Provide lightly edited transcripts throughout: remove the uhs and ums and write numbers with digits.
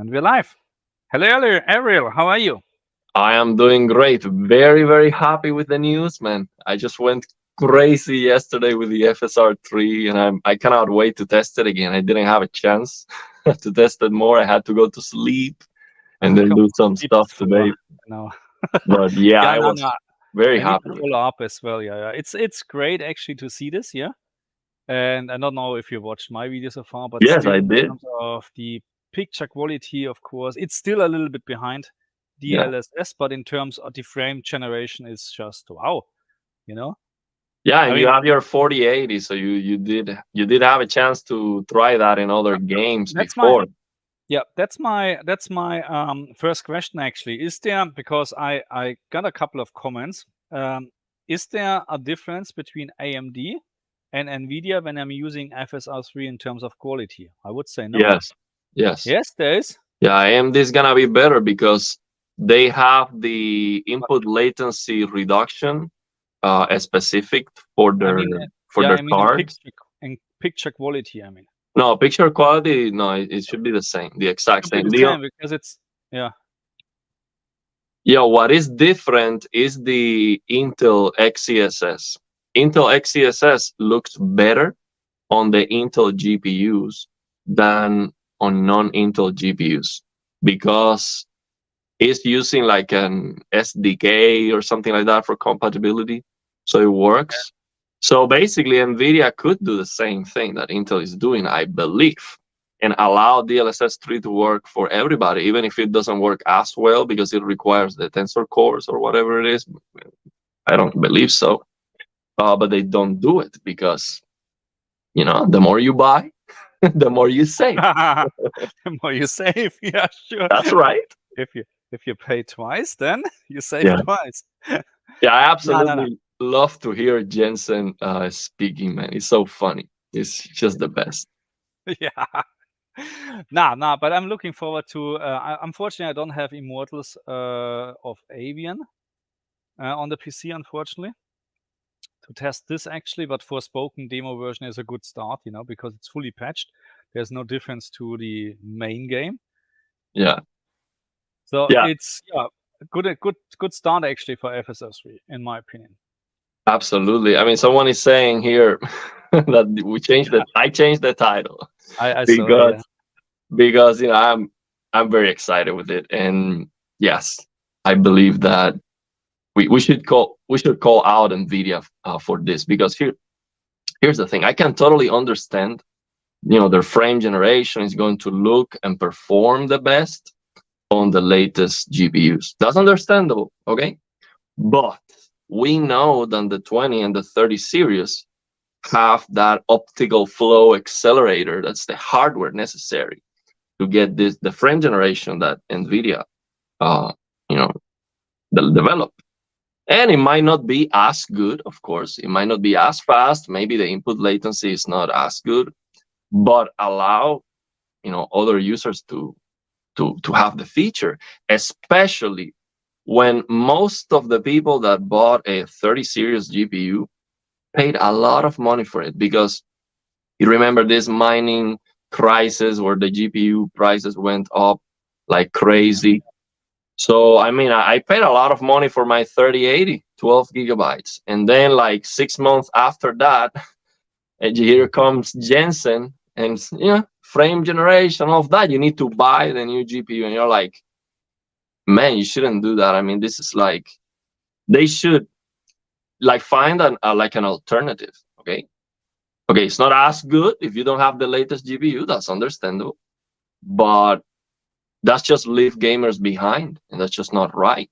And we're live. Hello, Ariel. How are you? I am doing great. Very, very happy with the news, man. I just went crazy yesterday with the FSR 3 and I cannot wait to test it again. I didn't have a chance to test it more. I had to go to sleep and then Come do on, some sleep is stuff for today. no. But yeah, Yeah, I no, was no. very I need happy to with it. follow up as well. Yeah. It's great actually to see this. Yeah. And I don't know if you watched my video so far, but Yes, still, I in did. terms of the picture quality, of course, it's still a little bit behind Yeah. DLSS, but in terms of the frame generation, is just wow. You know. Yeah, I and you mean, have your 4080, so you did have a chance to try that in other games that's my before. Yeah, that's my first question actually. Is there, because I got a couple of comments, is there a difference between AMD and Nvidia when I'm using FSR3 in terms of quality? I would say no. Yes. Yes. Yes, there is. Yeah, AMD is gonna be better because they have the But input latency reduction specific for I their mean, for yeah, their I mean cards. in picture quality. I mean, No, picture quality. No, it should be the same, the it exact should be same. the same because it's yeah. Yeah, what is different is the Intel XeSS. Intel XeSS looks better on the Intel GPUs than on non-Intel GPUs because it's using like an SDK or something like that for compatibility. So it works. So basically, NVIDIA could do the same thing that Intel is doing, I believe, and allow DLSS 3 to work for everybody, even if it doesn't work as well because it requires the tensor cores or whatever it is. I don't believe so. But they don't do it because, the more you buy, the more you save. The more you save, yeah, sure. That's right. If you pay twice, then you save Yeah. twice. Yeah, I No. absolutely love to hear Jensen speaking, man. It's so funny. It's just the best. Yeah. Nah, but I'm looking forward to. Unfortunately, I don't have Immortals of Avian on the PC, unfortunately, to test this actually. But Forspoken demo version is a good start, because it's fully patched. There's no difference to the main game, Yeah. so Yeah, it's good start actually for FSR3, in my opinion. absolutely. I mean, someone is saying here that I changed the title I saw it. because Yeah. I'm very excited with it. And yes, I believe that we should call out Nvidia for this because here's the thing. I can totally understand, their frame generation is going to look and perform the best on the latest GPUs. That's understandable, okay? But we know that the 20 and the 30 series have that optical flow accelerator. That's the hardware necessary to get the frame generation that Nvidia, uh, you know, develop. And it might not be as good, of course. It might not be as fast. Maybe the input latency is not as good, but allow other users to have the feature, especially when most of the people that bought a 30 series GPU paid a lot of money for it because you remember this mining crisis where the GPU prices went up like crazy. So I mean, I paid a lot of money for my 3080, 12 gigabytes, and then like 6 months after that, and here comes Jensen and frame generation, all of that. You need to buy the new GPU, and you're like, man, you shouldn't do that. I mean, this is like they should like find like an alternative. Okay, it's not as good if you don't have the latest GPU. That's understandable, but that's just leave gamers behind, and that's just not right.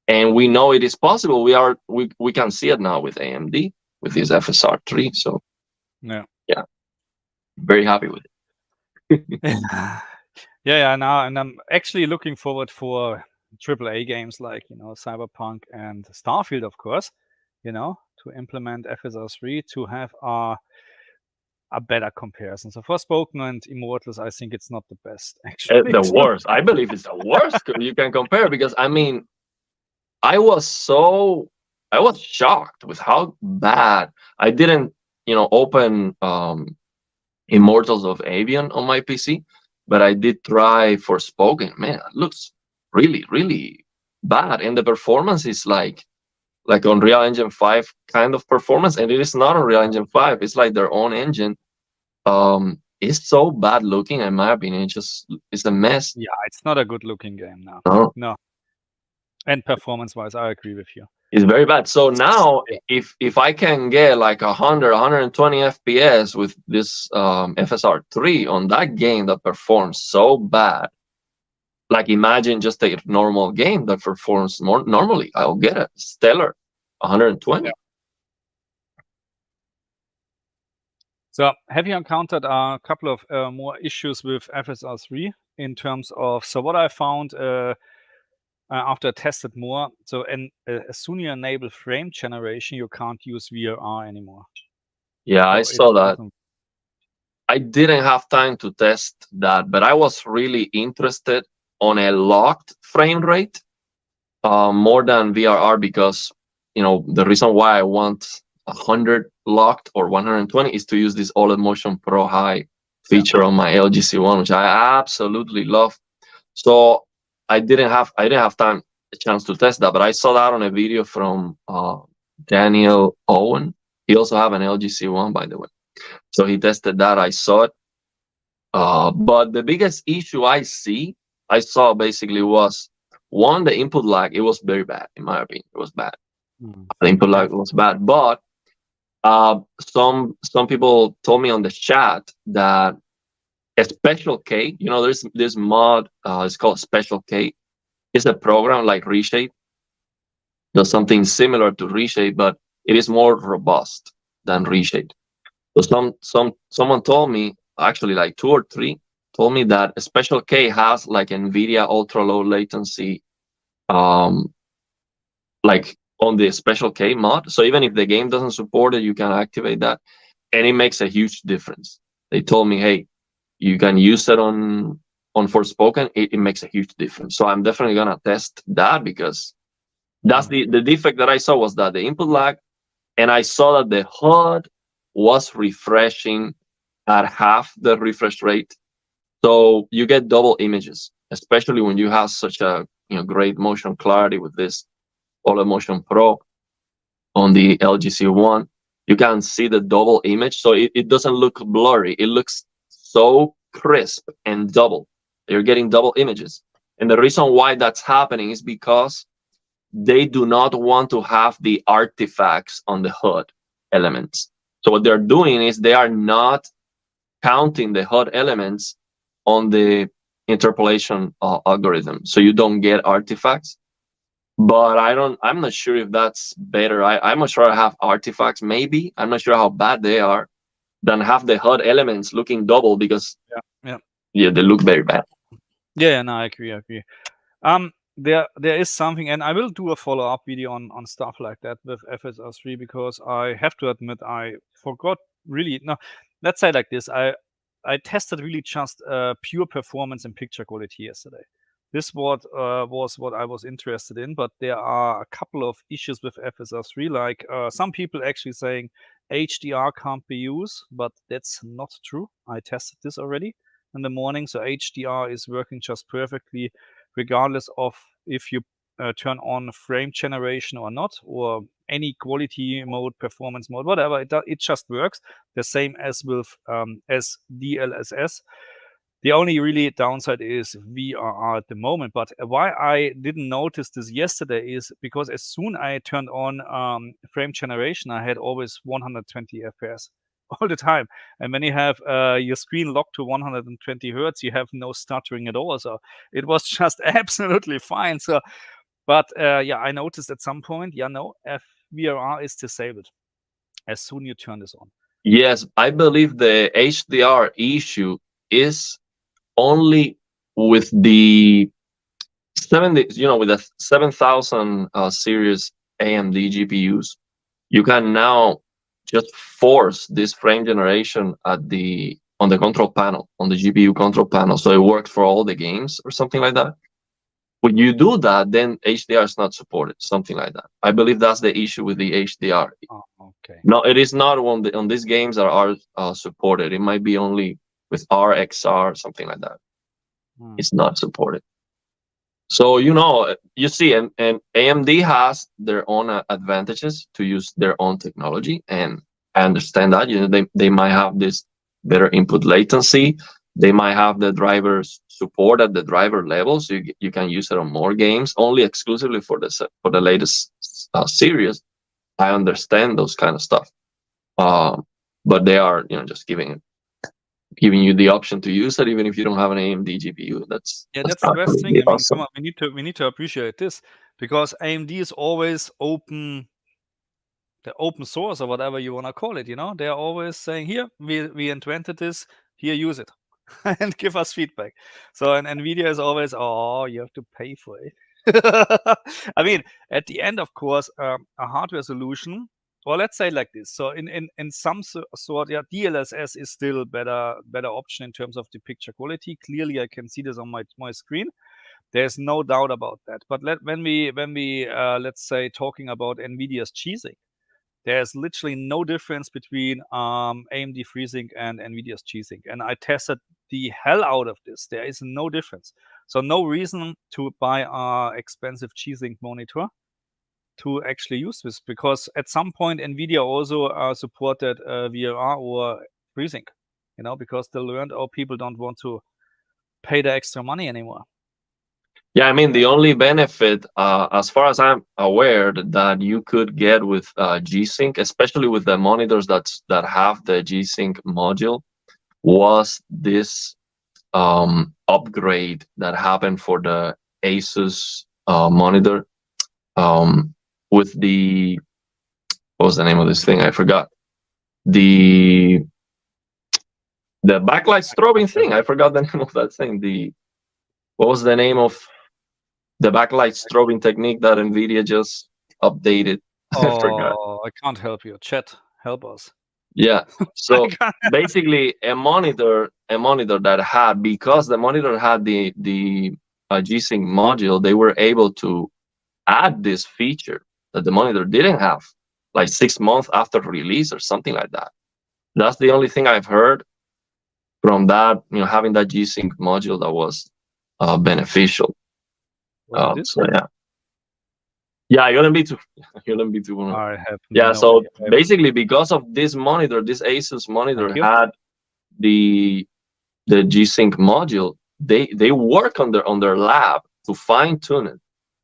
And we know it is possible. We can see it now with AMD with this FSR 3. So Yeah. yeah, very happy with it. Yeah. Now, and I'm actually looking forward for AAA games like Cyberpunk and Starfield, of course. To implement FSR3 to have a better comparison. So Forspoken and Immortals, I think it's not the best actually. The worst. I believe it's the worst you can compare because I mean, I was shocked with how bad. I didn't open Immortals of Avian on my PC, but I did try Forspoken. Man, it looks really, really bad, and the performance is like Unreal Engine 5 kind of performance, and it is not Unreal Engine 5. It's like their own engine. It's so bad looking, in my opinion. It's a mess. Yeah, it's not a good looking game now. No. No. And performance wise, I agree with you. It's very bad. So now, if I can get like 100, 120 FPS with this FSR 3 on that game that performs so bad, like imagine just a normal game that performs more normally, I'll get a stellar 120. Yeah. So have you encountered a couple of more issues with FSR 3 in terms of, so what I found after I tested more, so as soon as you enable frame generation, you can't use VRR anymore. Yeah, So I saw that. I didn't have time to test that, but I was really interested on a locked frame rate more than VRR, because the reason why I want 100 locked or 120 is to use this OLED Motion Pro High feature on my LG C1, which I absolutely love. So I didn't have a chance to test that, but I saw that on a video from Daniel Owen. He also have an LG C1, by the way. So he tested that. I saw it. But the biggest issue I saw basically was, one, the input lag. It was very bad, in my opinion. It was bad. The input lag was bad. But some people told me on the chat that a Special K, there's this mod, it's called Special K. It's a program like Reshape. Does something similar to Reshape, but it is more robust than Reshape. So someone told me, actually like 2 or 3, told me that a Special K has like Nvidia ultra low latency, like on the Special K mod. So even if the game doesn't support it, you can activate that, and it makes a huge difference. They told me, hey, you can use it on Forspoken. It makes a huge difference. So I'm definitely gonna test that, because that's the defect that I saw, was that the input lag, and I saw that the HUD was refreshing at half the refresh rate. So you get double images, especially when you have such a great motion clarity with this OLED Motion Pro on the LG C1. You can see the double image, so it doesn't look blurry. It looks so crisp and double. You're getting double images. And the reason why that's happening is because they do not want to have the artifacts on the HUD elements. So what they're doing is they are not counting the HUD elements on the interpolation algorithm, so you don't get artifacts. But I'm not sure if that's better. I'm not sure I have artifacts. Maybe I'm not sure how bad they are, than have the HUD elements looking double, because they look very bad. Yeah, no, I agree. There is something, and I will do a follow-up video on stuff like that with FSR 3, because I have to admit I forgot really. No, let's say like this: I tested really just pure performance and picture quality yesterday. This was what I was interested in, but there are a couple of issues with FSR 3, like some people actually saying HDR can't be used, but that's not true. I tested this already in the morning, so HDR is working just perfectly, regardless of if you turn on frame generation or not, or any quality mode, performance mode, whatever. It just works the same as with DLSS. The only really downside is VRR at the moment. But why I didn't notice this yesterday is because as soon I turned on frame generation, I had always 120 FPS all the time. And when you have your screen locked to 120 Hertz, you have no stuttering at all. So it was just absolutely fine. So, but yeah, I noticed at some point, VRR is disabled as soon you turn this on. Yes, I believe the HDR issue is only with the 70, with the 7000 series AMD GPUs. You can now just force this frame generation on the control panel, on the GPU control panel, so it works for all the games or something like that. When you do that, then HDR is not supported, something like that. I believe that's the issue with the HDR. Oh, okay. No, it is not on these games that are supported. It might be only with RXR, something like that. It's not supported. So, you see, and AMD has their own advantages to use their own technology, and I understand that. They might have this better input latency. They might have the drivers support at the driver level, so you can use it on more games, only exclusively for the latest series. I understand those kind of stuff, but they are just giving you the option to use it even if you don't have an AMD GPU. That's the best thing. I mean, awesome. come on, we need to appreciate this, because AMD is always open, the open source or whatever you want to call it. They are always saying, here, we invented this, here, use it, and give us feedback. So, and Nvidia is always, oh, you have to pay for it. I mean, at the end, of course, a hardware solution, or let's say like this. So in some sort, yeah, DLSS is still better option in terms of the picture quality. Clearly, I can see this on my screen. There's no doubt about that. But when we let's say talking about Nvidia's cheesing, there's literally no difference between AMD FreeSync and Nvidia's cheesing, and I tested the hell out of this. There is no difference. So no reason to buy a expensive cheesing monitor to actually use this, because at some point Nvidia also supported VRR or FreeSync, because they learned, people don't want to pay the extra money anymore. Yeah, I mean, the only benefit, as far as I'm aware, that you could get with G-Sync, especially with the monitors that have the G-Sync module, was this upgrade that happened for the Asus monitor with the, what was the name of this thing? I forgot. The backlight strobing thing. I forgot the name of that thing. What was the name of the backlight strobing technique that Nvidia just updated? I forgot. I can't help you. Chat, help us. Yeah. So basically, a monitor that had, because the monitor had the G-Sync module, they were able to add this feature that the monitor didn't have, like 6 months after release or something like that. That's the only thing I've heard from that, having that G-Sync module that was beneficial. So yeah, ULMB2. I have so basically, because of this monitor, this Asus monitor had the G-Sync module, they work on their lab to fine tune it,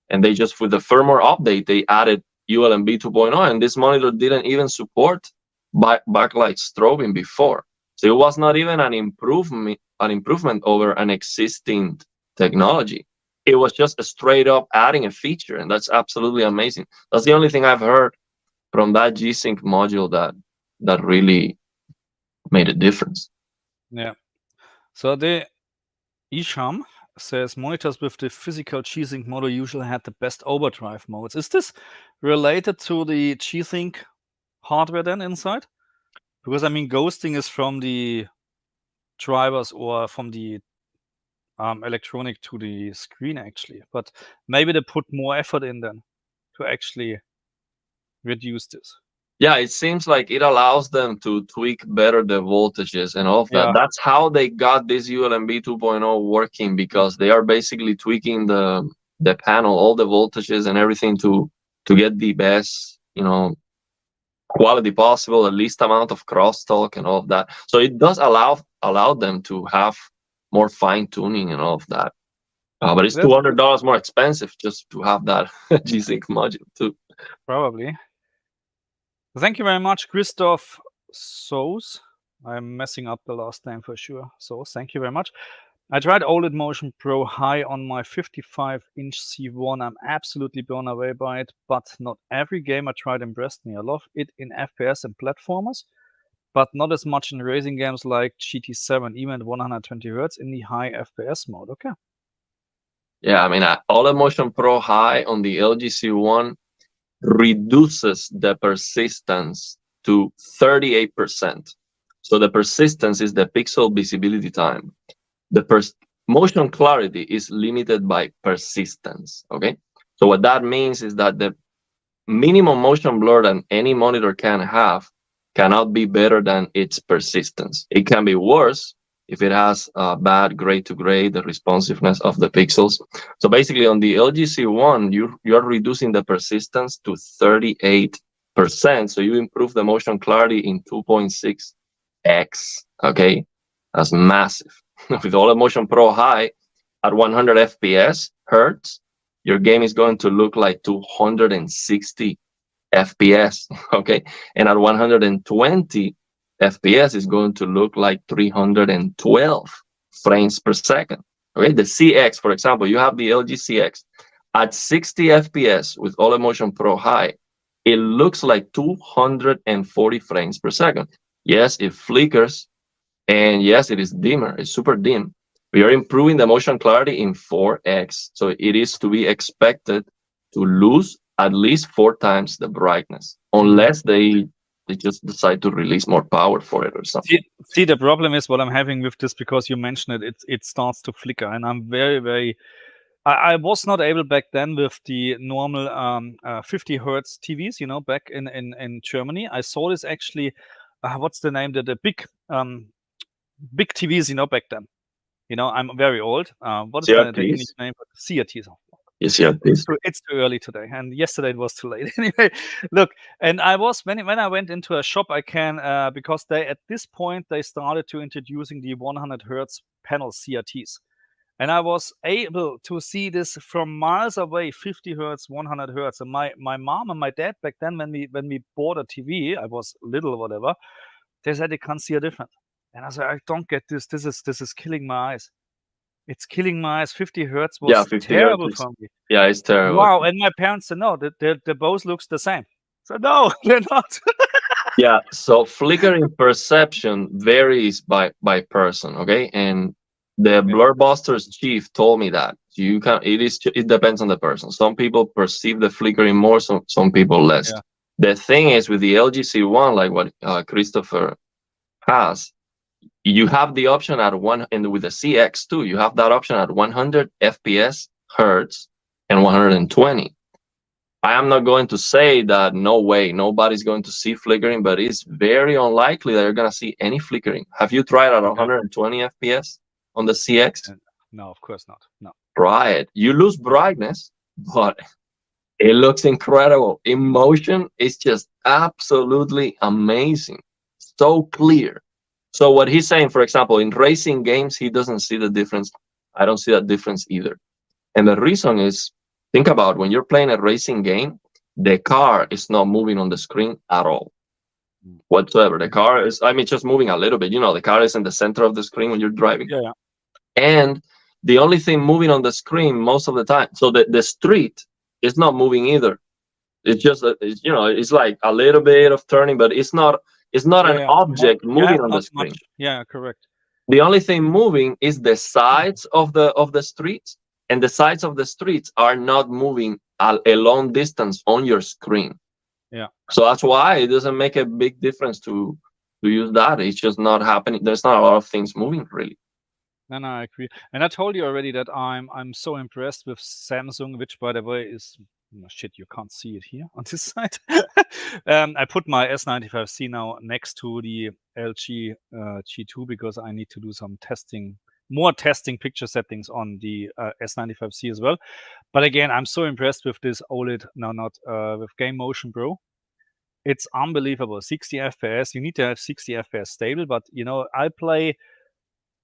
and they just, with the firmware update, they added ULMB 2.0, and this monitor didn't even support backlight strobing before, so it was not even an improvement over an existing technology. It was just a straight up adding a feature, and that's absolutely amazing. That's the only thing I've heard from that G-Sync module that really made a difference. Yeah. So the Isham says monitors with the physical G-Sync model usually had the best overdrive modes. Is this related to the G-Sync hardware then inside? Because I mean, ghosting is from the drivers or from the electronic to the screen actually, but maybe they put more effort in then to actually reduce this. Yeah, it seems like it allows them to tweak better the voltages and all of that. That's how they got this ULMB 2.0 working, because they are basically tweaking the panel, all the voltages and everything to get the best, quality possible, the least amount of crosstalk and all of that. So it does allow them to have more fine tuning and all of that. But it's $200 more expensive just to have that G-Sync module too. Probably. Thank you very much, Christoph Soos. I'm messing up the last name for sure. So thank you very much. I tried OLED Motion Pro High on my 55-inch C1. I'm absolutely blown away by it, but not every game I tried impressed me. I love it in FPS and platformers, but not as much in racing games like GT7, even at 120 Hz in the high FPS mode. Okay. Yeah, I mean, OLED Motion Pro High on the LG C1 reduces the persistence to 38%. So the persistence is the pixel visibility time. The motion clarity is limited by persistence. Okay, so what that means is that the minimum motion blur that any monitor can have cannot be better than its persistence. It can be worse, if it has bad grade to grade, the responsiveness of the pixels. So basically on the LG C1, you're reducing the persistence to 38%. So you improve the motion clarity in 2.6x. Okay, that's massive. With OLED Motion Pro High at 100 FPS hertz, your game is going to look like 260 FPS. Okay, and at 120 FPS is going to look like 312 frames per second. Okay, the CX, for example, you have the LG CX at 60 FPS with OLED Motion Pro High. It looks like 240 frames per second. Yes, it flickers, and yes, it is dimmer. It's super dim. We are improving the motion clarity in 4x, so it is to be expected to lose at least 4 times the brightness, unless they just decide to release more power for it or something. See, the problem is what I'm having with this, because you mentioned it starts to flicker, and I'm very. I was not able back then with the normal 50 hertz TVs, you know, back in Germany. I saw this actually. What's the name? The big TVs, you know, back then. You know, I'm very old. What is the English name? CRTs. Yes, it's too early today, and yesterday it was too late. Anyway, look, and I was when I went into a shop, I can because they at this point they started to introducing the 100 hertz panel CRTs, and I was able to see this from miles away, 50 hertz, 100 hertz. And my mom and my dad back then, when we bought a TV, I was little or whatever, they said they can't see a difference, and I said, I don't get this. This is killing my eyes. It's killing my eyes. 50 hertz was terrible for me. Yeah, it's terrible. Wow. And my parents said, no, they both looks the same. So no, they're not. Yeah, so flickering perception varies by person, okay? And the Blurbusters chief told me that it depends on the person. Some people perceive the flickering more, some people less. Yeah. The thing is with the LG C1, like what Christopher has, you have the option at and with the CX too, you have that option at 100 FPS hertz and 120. I am not going to say that no way, nobody's going to see flickering, but it's very unlikely that you're going to see any flickering. Have you tried at 120 FPS on the CX? No, of course not. No. Try it. You lose brightness, but it looks incredible. In motion, it's just absolutely amazing. So clear. So what he's saying, for example, in racing games, he doesn't see the difference. I don't see that difference either. And the reason is, think about when you're playing a racing game, the car is not moving on the screen at all whatsoever. The car is, just moving a little bit. You know, the car is in the center of the screen when you're driving. Yeah. And the only thing moving on the screen most of the time, so the street is not moving either. It's just, it's like a little bit of turning, but it's not an object moving on the screen. Much. Yeah, correct. The only thing moving is the sides of the streets, and the sides of the streets are not moving a long distance on your screen. Yeah. So that's why it doesn't make a big difference to use that. It's just not happening. There's not a lot of things moving really. No, I agree. And I told you already that I'm so impressed with Samsung, which by the way is shit, you can't see it here on this side. I put my S95C now next to the LG G2 because I need to do some more testing picture settings on the S95C as well. But again, I'm so impressed with this OLED, with Game Motion Pro. It's unbelievable. 60 FPS. You need to have 60 FPS stable, but I play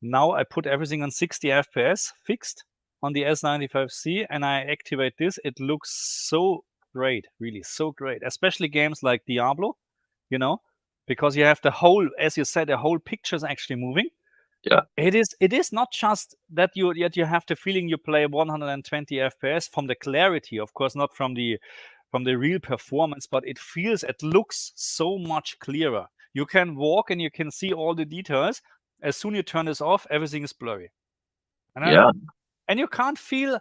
now. I put everything on 60 FPS fixed on the S95C, and I activate this. It looks so great, really so great, especially games like Diablo, because you have the whole, as you said, the whole picture is actually moving. Yeah, it is not just that you have the feeling you play 120 FPS from the clarity, of course, not from the real performance, but it looks so much clearer. You can walk and you can see all the details. As soon as you turn this off, everything is blurry. And you can't feel.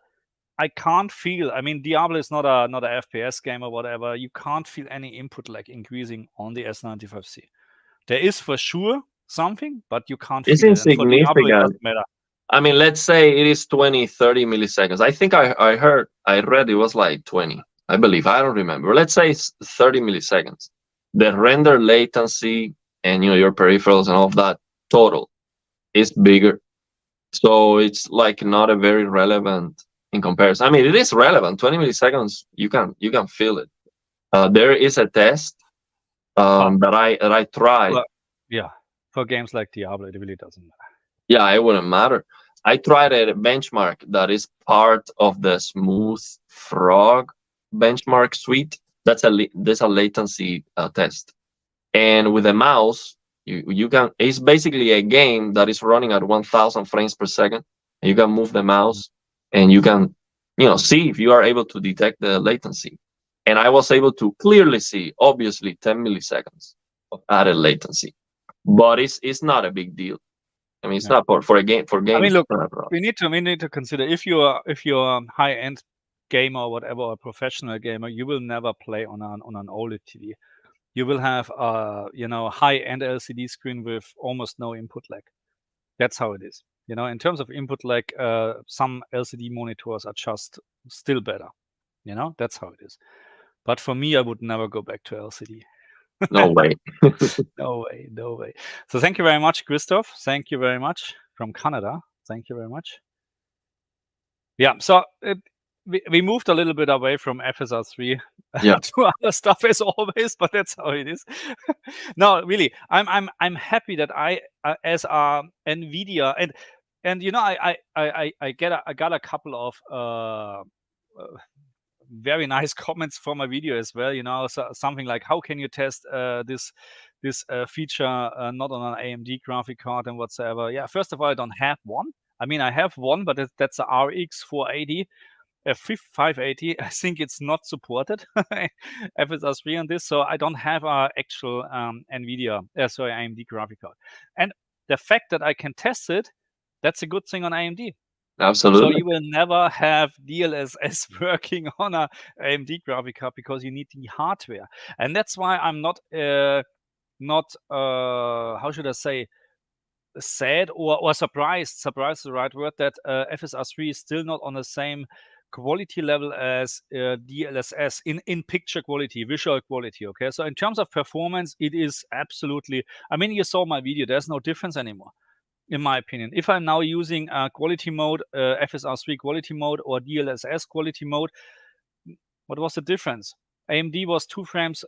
I can't feel. Diablo is not a FPS game or whatever. You can't feel any input like increasing on the S95C. There is for sure something, but you can't feel it. And for Diablo, it doesn't matter. Let's say it is 20, 30 milliseconds. I think I read it was like 20. I believe. I don't remember. Let's say it's 30 milliseconds. The render latency and your peripherals and all of that total is bigger. So it's like not a very relevant in comparison. I mean, it is relevant. 20 milliseconds, you can feel it. There is a test that I tried. Well, yeah, for games like Diablo, it really doesn't matter. Yeah, it wouldn't matter. I tried a benchmark that is part of the Smooth Frog benchmark suite. There's a latency test, and with a mouse, you can. It's basically a game that is running at 1,000 frames per second. And you can move the mouse, and you can, see if you are able to detect the latency. And I was able to clearly see, obviously, 10 milliseconds of added latency, but it's not a big deal. I mean, it's not for a game. For games, I mean, look, we need to consider if you're a high-end gamer or whatever, or a professional gamer, you will never play on an OLED TV. You will have high-end LCD screen with almost no input lag. That's how it is. In terms of input lag, some LCD monitors are just still better. That's how it is. But for me, I would never go back to LCD. No way. No way. So thank you very much, Christoph. Thank you very much from Canada. Thank you very much. Yeah, so we moved a little bit away from FSR 3 to other stuff as always, but that's how it is. No, really, I'm happy that I as Nvidia and I got a couple of very nice comments for my video as well. So something like, how can you test this feature not on an AMD graphic card and whatsoever? Yeah, first of all, I don't have one. I mean, I have one, but that's a RX 480. 580, I think it's not supported FSR 3 on this, so I don't have an actual AMD graphic card. And the fact that I can test it, that's a good thing on AMD. Absolutely. So you will never have DLSS working on a AMD graphic card because you need the hardware, and that's why I'm not how should I say, sad or surprised. Surprised is the right word, that FSR 3 is still not on the same quality level as DLSS in picture quality, visual quality. Okay, so in terms of performance, it is absolutely. I mean, you saw my video. There's no difference anymore, in my opinion. If I'm now using quality mode, FSR 3 quality mode or DLSS quality mode, what was the difference? AMD was 2 frames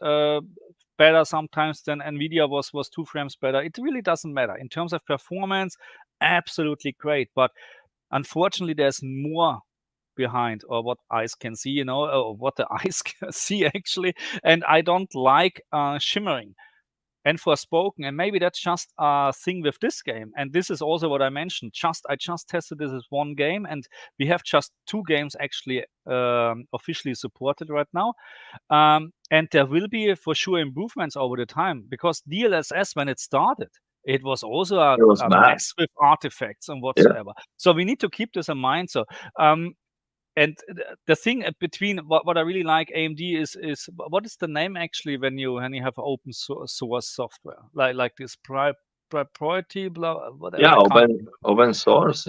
better sometimes than Nvidia was 2 frames better. It really doesn't matter. In terms of performance, absolutely great. But unfortunately, there's more behind, or what eyes can see, or what the eyes can see actually. And I don't like shimmering and forspoken, and maybe that's just a thing with this game. And this is also what I mentioned. I just tested this as one game, and we have just 2 games actually officially supported right now. And there will be for sure improvements over the time, because DLSS, when it started, it was also a mess with artifacts and whatsoever. So we need to keep this in mind. So and the thing between what I really like AMD is what is the name actually when you have open source software like this proprietary blah whatever. Yeah, open source.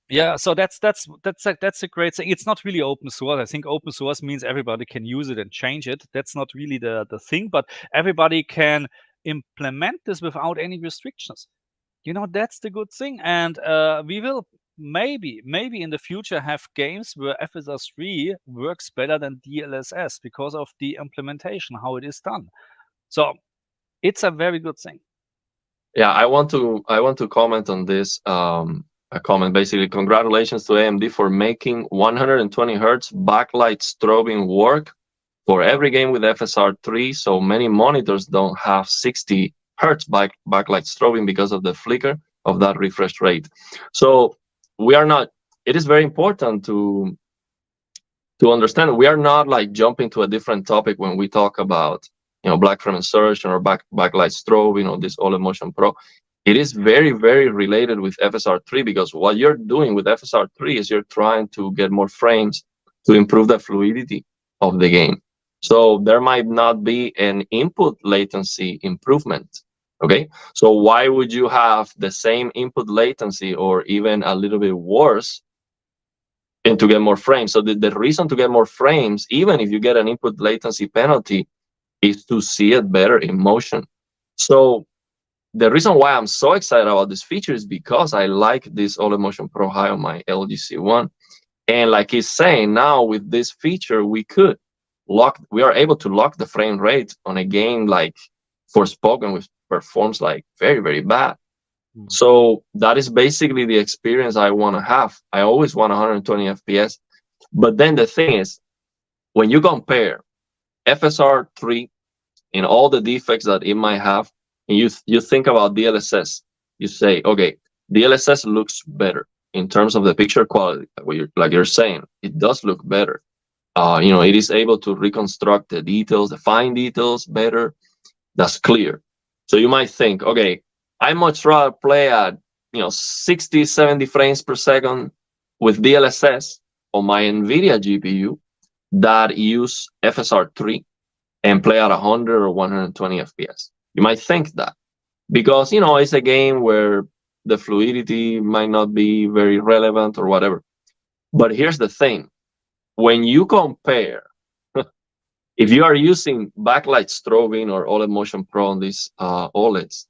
Yeah, so that's a great thing. It's not really open source. I think open source means everybody can use it and change it. That's not really the thing, but everybody can implement this without any restrictions. That's the good thing. And we will maybe in the future have games where FSR 3 works better than DLSS because of the implementation, how it is done. So it's a very good thing. Yeah, I want to comment on this. A comment basically, congratulations to AMD for making 120 hertz backlight strobing work for every game with FSR 3. So many monitors don't have 60 hertz backlight strobing because of the flicker of that refresh rate. So we are not. It is very important to understand we are not like jumping to a different topic when we talk about black frame insertion or backlight strobing, this OLED Motion Pro. It is very, very related with FSR 3, because what you're doing with FSR 3 is you're trying to get more frames to improve the fluidity of the game. So there might not be an input latency improvement. Okay, so why would you have the same input latency or even a little bit worse and to get more frames? So the reason to get more frames, even if you get an input latency penalty, is to see it better in motion. So the reason why I'm so excited about this feature is because I like this OLED Motion Pro High on my LG C1. And like he's saying, now with this feature, we are able to lock the frame rate on a game like Forspoken, which performs like very, very bad. So that is basically the experience I want to have. I always want 120 FPS. But then the thing is, when you compare FSR 3 and all the defects that it might have, and you think about DLSS, you say, okay, DLSS looks better in terms of the picture quality. Like you're saying, it does look better. It is able to reconstruct the details, the fine details better. That's clear. So you might think, okay, I much rather play at 60, 70 frames per second with DLSS on my Nvidia GPU that use FSR 3 and play at 100 or 120 FPS. You might think that because it's a game where the fluidity might not be very relevant or whatever. But here's the thing: when you compare, if you are using backlight strobing or OLED Motion Pro on these OLEDs,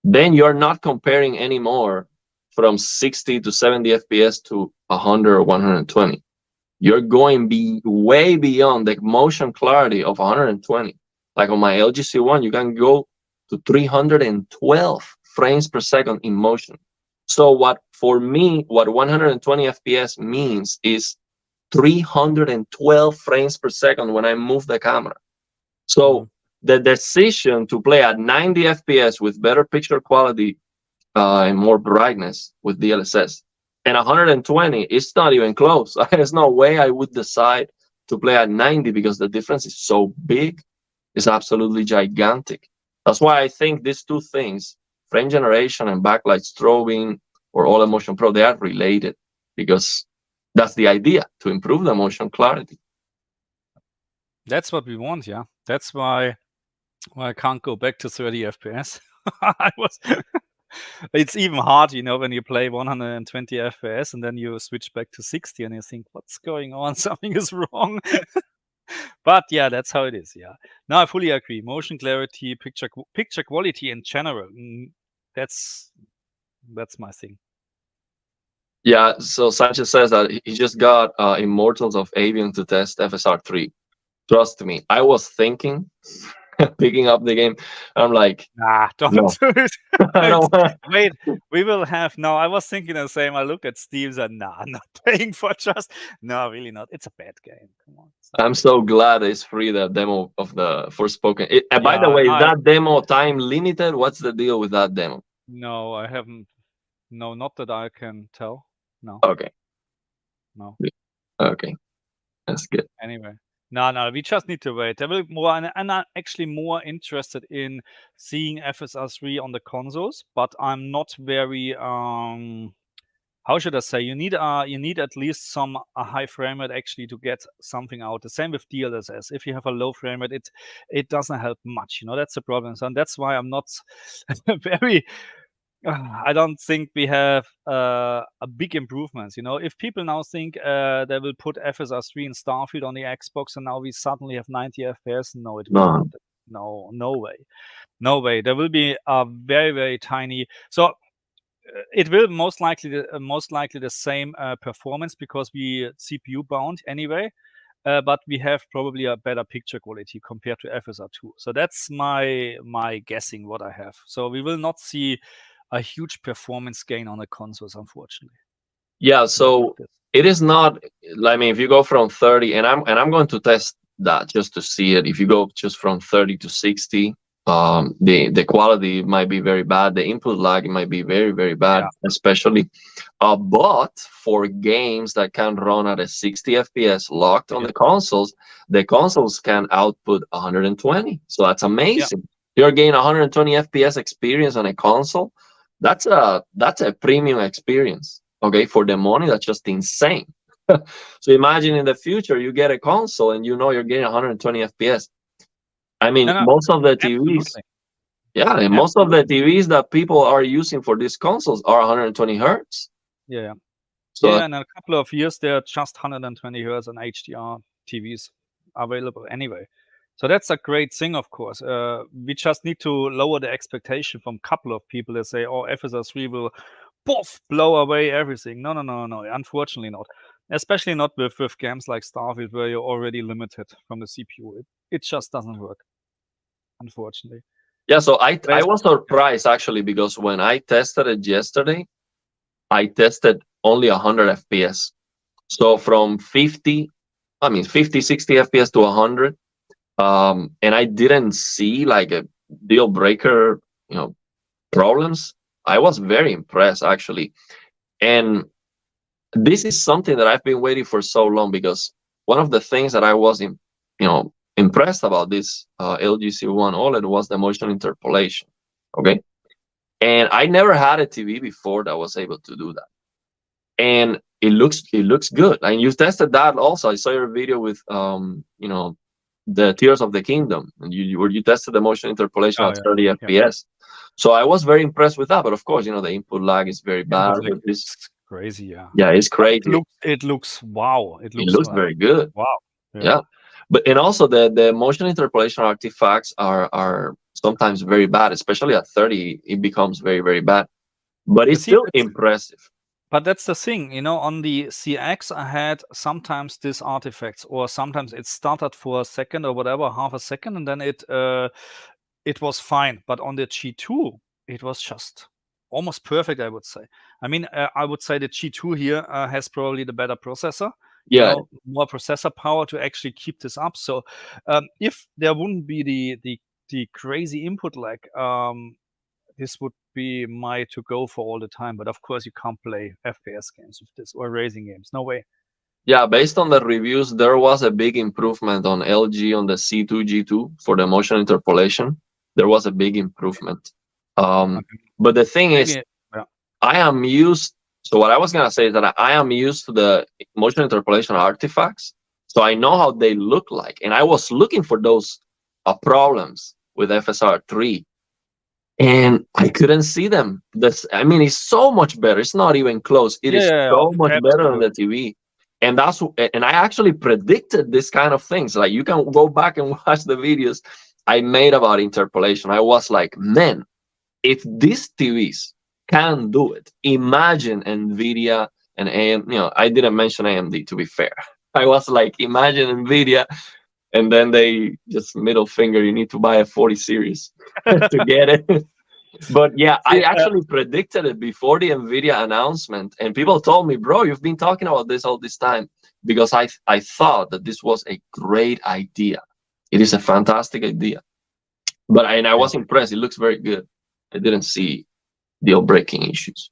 then you're not comparing anymore from 60 to 70 FPS to 100 or 120. You're going way beyond the motion clarity of 120. Like on my LG C1, you can go to 312 frames per second in motion. So for me, what 120 FPS means is 312 frames per second when I move the camera. So the decision to play at 90 FPS with better picture quality and more brightness with DLSS and 120, it's not even close. There's no way I would decide to play at 90 because the difference is so big. It's absolutely gigantic. That's why I think these two things, frame generation and backlight strobing or OLED Motion Pro, they are related because that's the idea, to improve the motion clarity. That's what we want, yeah. That's why I can't go back to 30 FPS. It's even hard, when you play 120 FPS and then you switch back to 60 and you think, what's going on? Something is wrong. But yeah, that's how it is. Yeah. No, I fully agree. Motion clarity, picture quality in general. That's my thing. Yeah. So Sanchez says that he just got Immortals of Avian to test FSR 3. Trust me, I was thinking picking up the game. I'm like, don't no. do it. I don't want. Wait, we will have. No, I was thinking the same. I look at Steve's and I'm not paying for just. No, really not. It's a bad game. Come on. I'm so glad it's free, the demo of the Forspoken. By the way, is that demo time limited? What's the deal with that demo? No, I haven't. No, not that I can tell. No. Okay. No. Okay. That's good. Anyway. No, we just need to wait. There will be more, and I'm actually more interested in seeing FSR 3 on the consoles, but I'm not very how should I say? You need at least a high frame rate actually to get something out. The same with DLSS. If you have a low frame rate, it doesn't help much. That's the problem. So, and that's why I'm not very. I don't think we have a big improvements. If people now think they will put FSR 3 and Starfield on the Xbox and now we suddenly have 90 FPS, no, it will not. No way. No way. There will be a very, very tiny. So it will most likely the same performance because we CPU bound anyway. But we have probably a better picture quality compared to FSR 2. So that's my guessing what I have. So we will not see a huge performance gain on the consoles, unfortunately. Yeah, so it is not. I mean, if you go from 30, and I'm going to test that just to see it. If you go just from 30 to 60, the quality might be very bad. The input lag might be very, very bad, especially. But for games that can run at a 60 FPS locked on the consoles can output 120. So that's amazing. You're getting 120 FPS experience on a console. That's a premium experience. Okay, for the money, that's just insane. So imagine in the future you get a console and you're getting 120 FPS. I mean, most of the TVs, most of the TVs that people are using for these consoles are 120 hertz. Yeah. So in a couple of years, there are just 120 hertz and HDR TVs available anyway. So that's a great thing, of course. We just need to lower the expectation from a couple of people that say, "Oh, FSR 3 will poof blow away everything." No, no, no, no. Unfortunately, not. Especially not with games like Starfield, where you're already limited from the CPU. It just doesn't work, unfortunately. Yeah, so I Whereas, was surprised actually, because when I tested it yesterday, I tested only 100 FPS. So from 50, 60 FPS to 100, and I didn't see like a deal breaker, problems. I was very impressed actually, and this is something that I've been waiting for so long, because one of the things that I was impressed about this LG C1 OLED was the motion interpolation. Okay, and I never had a TV before that was able to do that, and it looks good. And you tested that also. I saw your video with the Tears of the Kingdom, and where you tested the motion interpolation at 30 yeah. FPS. So I was very impressed with that. But of course, the input lag is very bad Input lag with this. is crazy, yeah. Yeah, it's crazy. It looks wow. It looks very good. Wow. Yeah. But and also the motion interpolation artifacts are sometimes very bad, especially at 30. It becomes very, very bad. But it's still impressive. But that's the thing, on the CX, I had sometimes these artifacts, or sometimes it started for a second or whatever, half a second, and then it was fine. But on the G2, it was just almost perfect, I would say. I mean, I would say the G2 here has probably the better processor. Yeah. More processor power to actually keep this up. So if there wouldn't be the crazy input lag, this would be my to go for all the time. But of course, you can't play FPS games with this, or racing games. No way. Yeah, based on the reviews, there was a big improvement on LG on the C2 G2 for the motion interpolation. There was a big improvement. But the thing is, I am used. So what I was gonna say is that I am used to the motion interpolation artifacts, so I know how they look like, and I was looking for those problems with FSR 3, and I couldn't see them. It's so much better. It's not even close. It is so much better on the TV. And I actually predicted this kind of things. Like, you can go back and watch the videos I made about interpolation. I was like, man, if these TVs can do it, imagine Nvidia and AMD. I didn't mention AMD, to be fair. I was like, imagine Nvidia, and then they just middle finger, you need to buy a 40 series to get it. But yeah, I actually predicted it before the Nvidia announcement, and people told me, bro, you've been talking about this all this time, because I thought that this was a great idea. It is a fantastic idea. But I was impressed. It looks very good. I didn't see deal-breaking issues.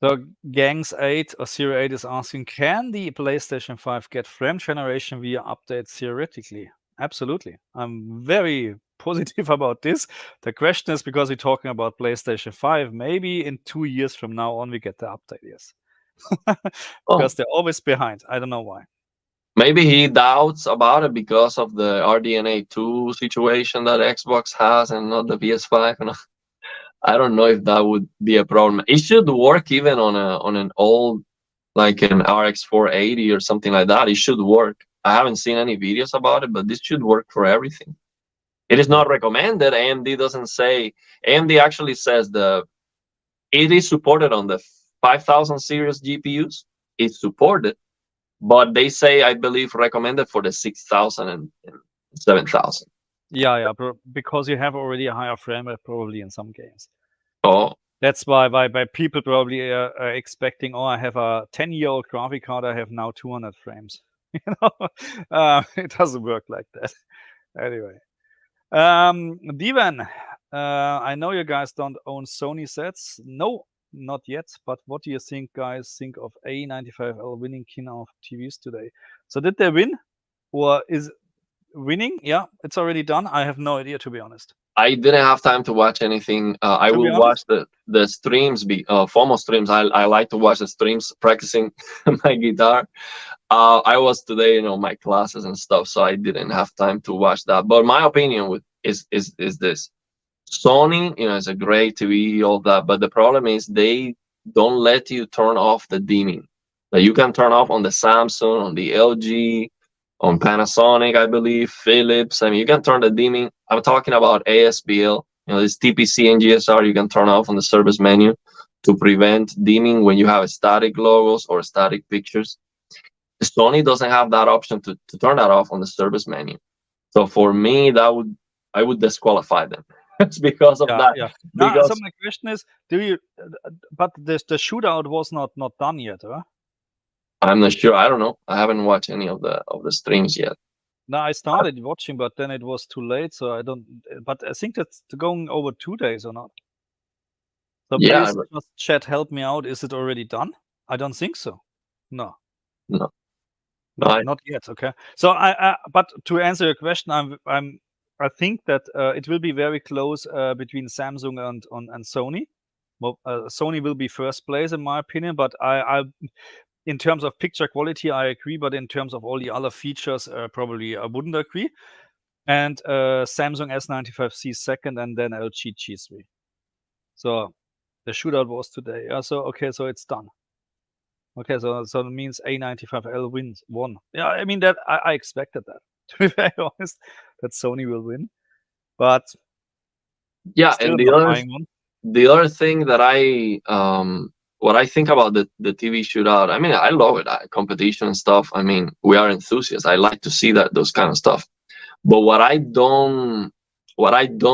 So Gangs8 or Zero 8 is asking, can the PlayStation 5 get frame generation via updates theoretically? Absolutely. I'm very positive about this. The question is, because we're talking about PlayStation 5, maybe in 2 years from now on we get the update, yes. Because they're always behind. I don't know why. Maybe he doubts about it because of the RDNA 2 situation that Xbox has and not the PS5. I don't know if that would be a problem. It should work even on an old, like an RX 480 or something like that. It should work. I haven't seen any videos about it, but this should work for everything. It is not recommended. AMD doesn't say. AMD actually says it is supported on the 5000 series GPUs. It's supported, but they say, I believe, recommended for the 6000 and 7000. Yeah, because you have already a higher frame rate probably in some games. Oh, that's why people probably are expecting, I have a 10-year-old graphic card, I have now 200 frames. It doesn't work like that. Anyway, Divan, I know you guys don't own Sony sets. No, not yet. But what do you guys think of A95L winning King of TVs today? So did they win, or is winning? Yeah, it's already done. I have no idea, to be honest. I didn't have time to watch anything. I will watch the streams, FOMO streams. I like to watch the streams practicing my guitar. I was today, my classes and stuff, so I didn't have time to watch that. But my opinion is this: Sony, is a great TV, all that, but the problem is they don't let you turn off the dimming that you can turn off on the Samsung, on the LG, on Panasonic, I believe, Philips. I mean, you can turn the dimming. I'm talking about ASBL. This TPC and GSR you can turn off on the service menu to prevent dimming when you have static logos or static pictures. Sony doesn't have that option to turn that off on the service menu. So for me, I would disqualify them. It's because of that. Yeah. Because so my question is, but the shootout was not done yet, huh? I'm not sure. I don't know. I haven't watched any of the streams yet. No, I started watching, but then it was too late, so I don't. But I think that's going over 2 days or not. So Yeah, please, just chat, help me out. Is it already done? I don't think so. No. No. Not yet. Okay. So but to answer your question, I think that it will be very close between Samsung and Sony. Well, Sony will be first place in my opinion, but I in terms of picture quality, I agree, but in terms of all the other features, probably I wouldn't agree. And Samsung S95C second, and then LG G3. So the shootout was today. So okay, so it's done. Okay, so it means A95L won. Yeah, I mean that I expected that. To be very honest, that Sony will win, but yeah, still and not buying one. the other thing that what I think about the TV shootout, I mean, I love it, competition and stuff. I mean, we are enthusiasts. I like to see those kind of stuff. But what I don't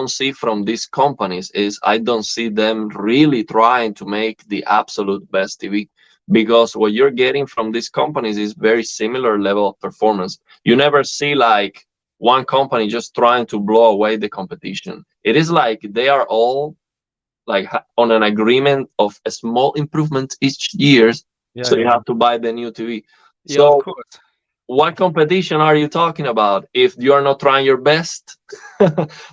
see from these companies is I don't see them really trying to make the absolute best TV, because what you're getting from these companies is very similar level of performance. You never see like one company just trying to blow away the competition. It is like they are all like on an agreement of a small improvement each year. So you have to buy the new TV. Yeah, of course. What competition are you talking about if you are not trying your best?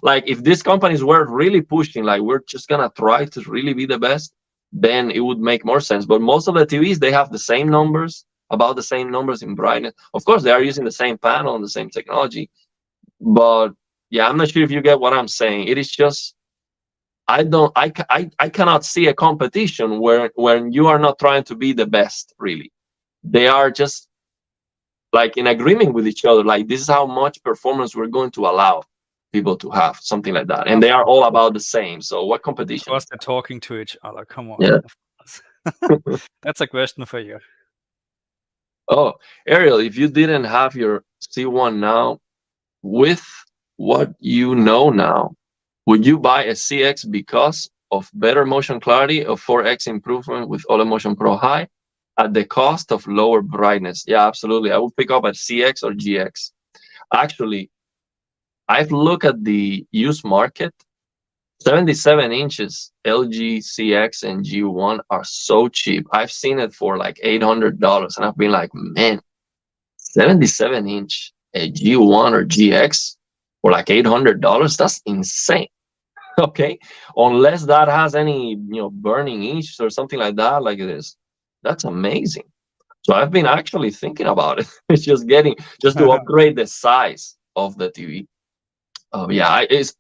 Like if these companies were really pushing, like we're just gonna try to really be the best, then it would make more sense. But most of the TVs, they have the same numbers, about the same numbers in brightness. Of course, they are using the same panel and the same technology. But yeah, I'm not sure if you get what I'm saying. It is just I cannot see a competition where when you are not trying to be the best, really. They are just like in agreement with each other, like this is how much performance we're going to allow people to have, something like that, and they are all about the same. So what competition? Of course, they're talking to each other. Come on. Yeah. That's a question for you. Oh, Ariel, if you didn't have your C1 now, with what you know now, would you buy a CX because of better motion clarity or 4x improvement with OLED Motion Pro High at the cost of lower brightness? Yeah, absolutely. I would pick up a CX or GX. Actually, I've looked at the used market. 77 inches LG CX and G1 are so cheap. I've seen it for like $800, and I've been like, man, 77-inch a G1 or GX for like $800? That's insane. Okay, unless that has any burning issues or something like that, like this, that's amazing. So I've been actually thinking about it. It's just to upgrade the size of the TV. Yeah, it's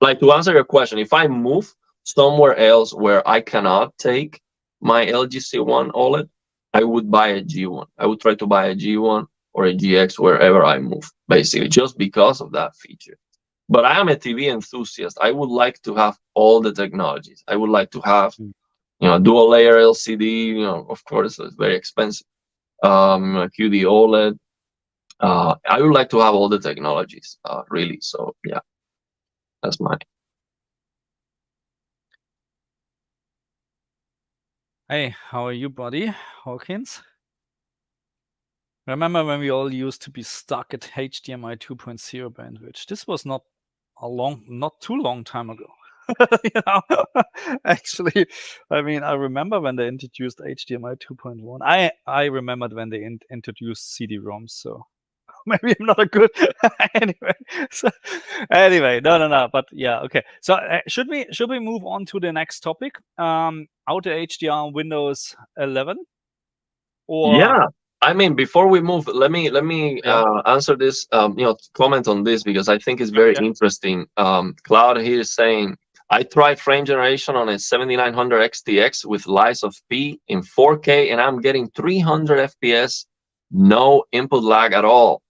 like, to answer your question, if I move somewhere else where I cannot take my LG C1 OLED, I would buy a G1. I would try to buy a G1 or a GX wherever I move, basically, just because of that feature. But I am a TV enthusiast. I would like to have all the technologies. I would like to have, dual layer LCD. Of course, it's very expensive. QD OLED. I would like to have all the technologies, really. So yeah, that's mine. Hey, how are you, buddy? Hawkins? Remember when we all used to be stuck at HDMI 2.0 bandwidth? This was not too long time ago. Actually, I mean, I remember when they introduced HDMI 2.1. I remembered when they introduced CD-ROMs, so maybe I'm not a good anyway. Anyway, no. But yeah, okay. So should we move on to the next topic? Auto HDR Windows 11. Or yeah, I mean, before we move, let me answer this. Comment on this because I think it's very interesting. Cloud here is saying, I tried frame generation on a 7900 XTX with lights of P in 4K, and I'm getting 300 FPS, no input lag at all.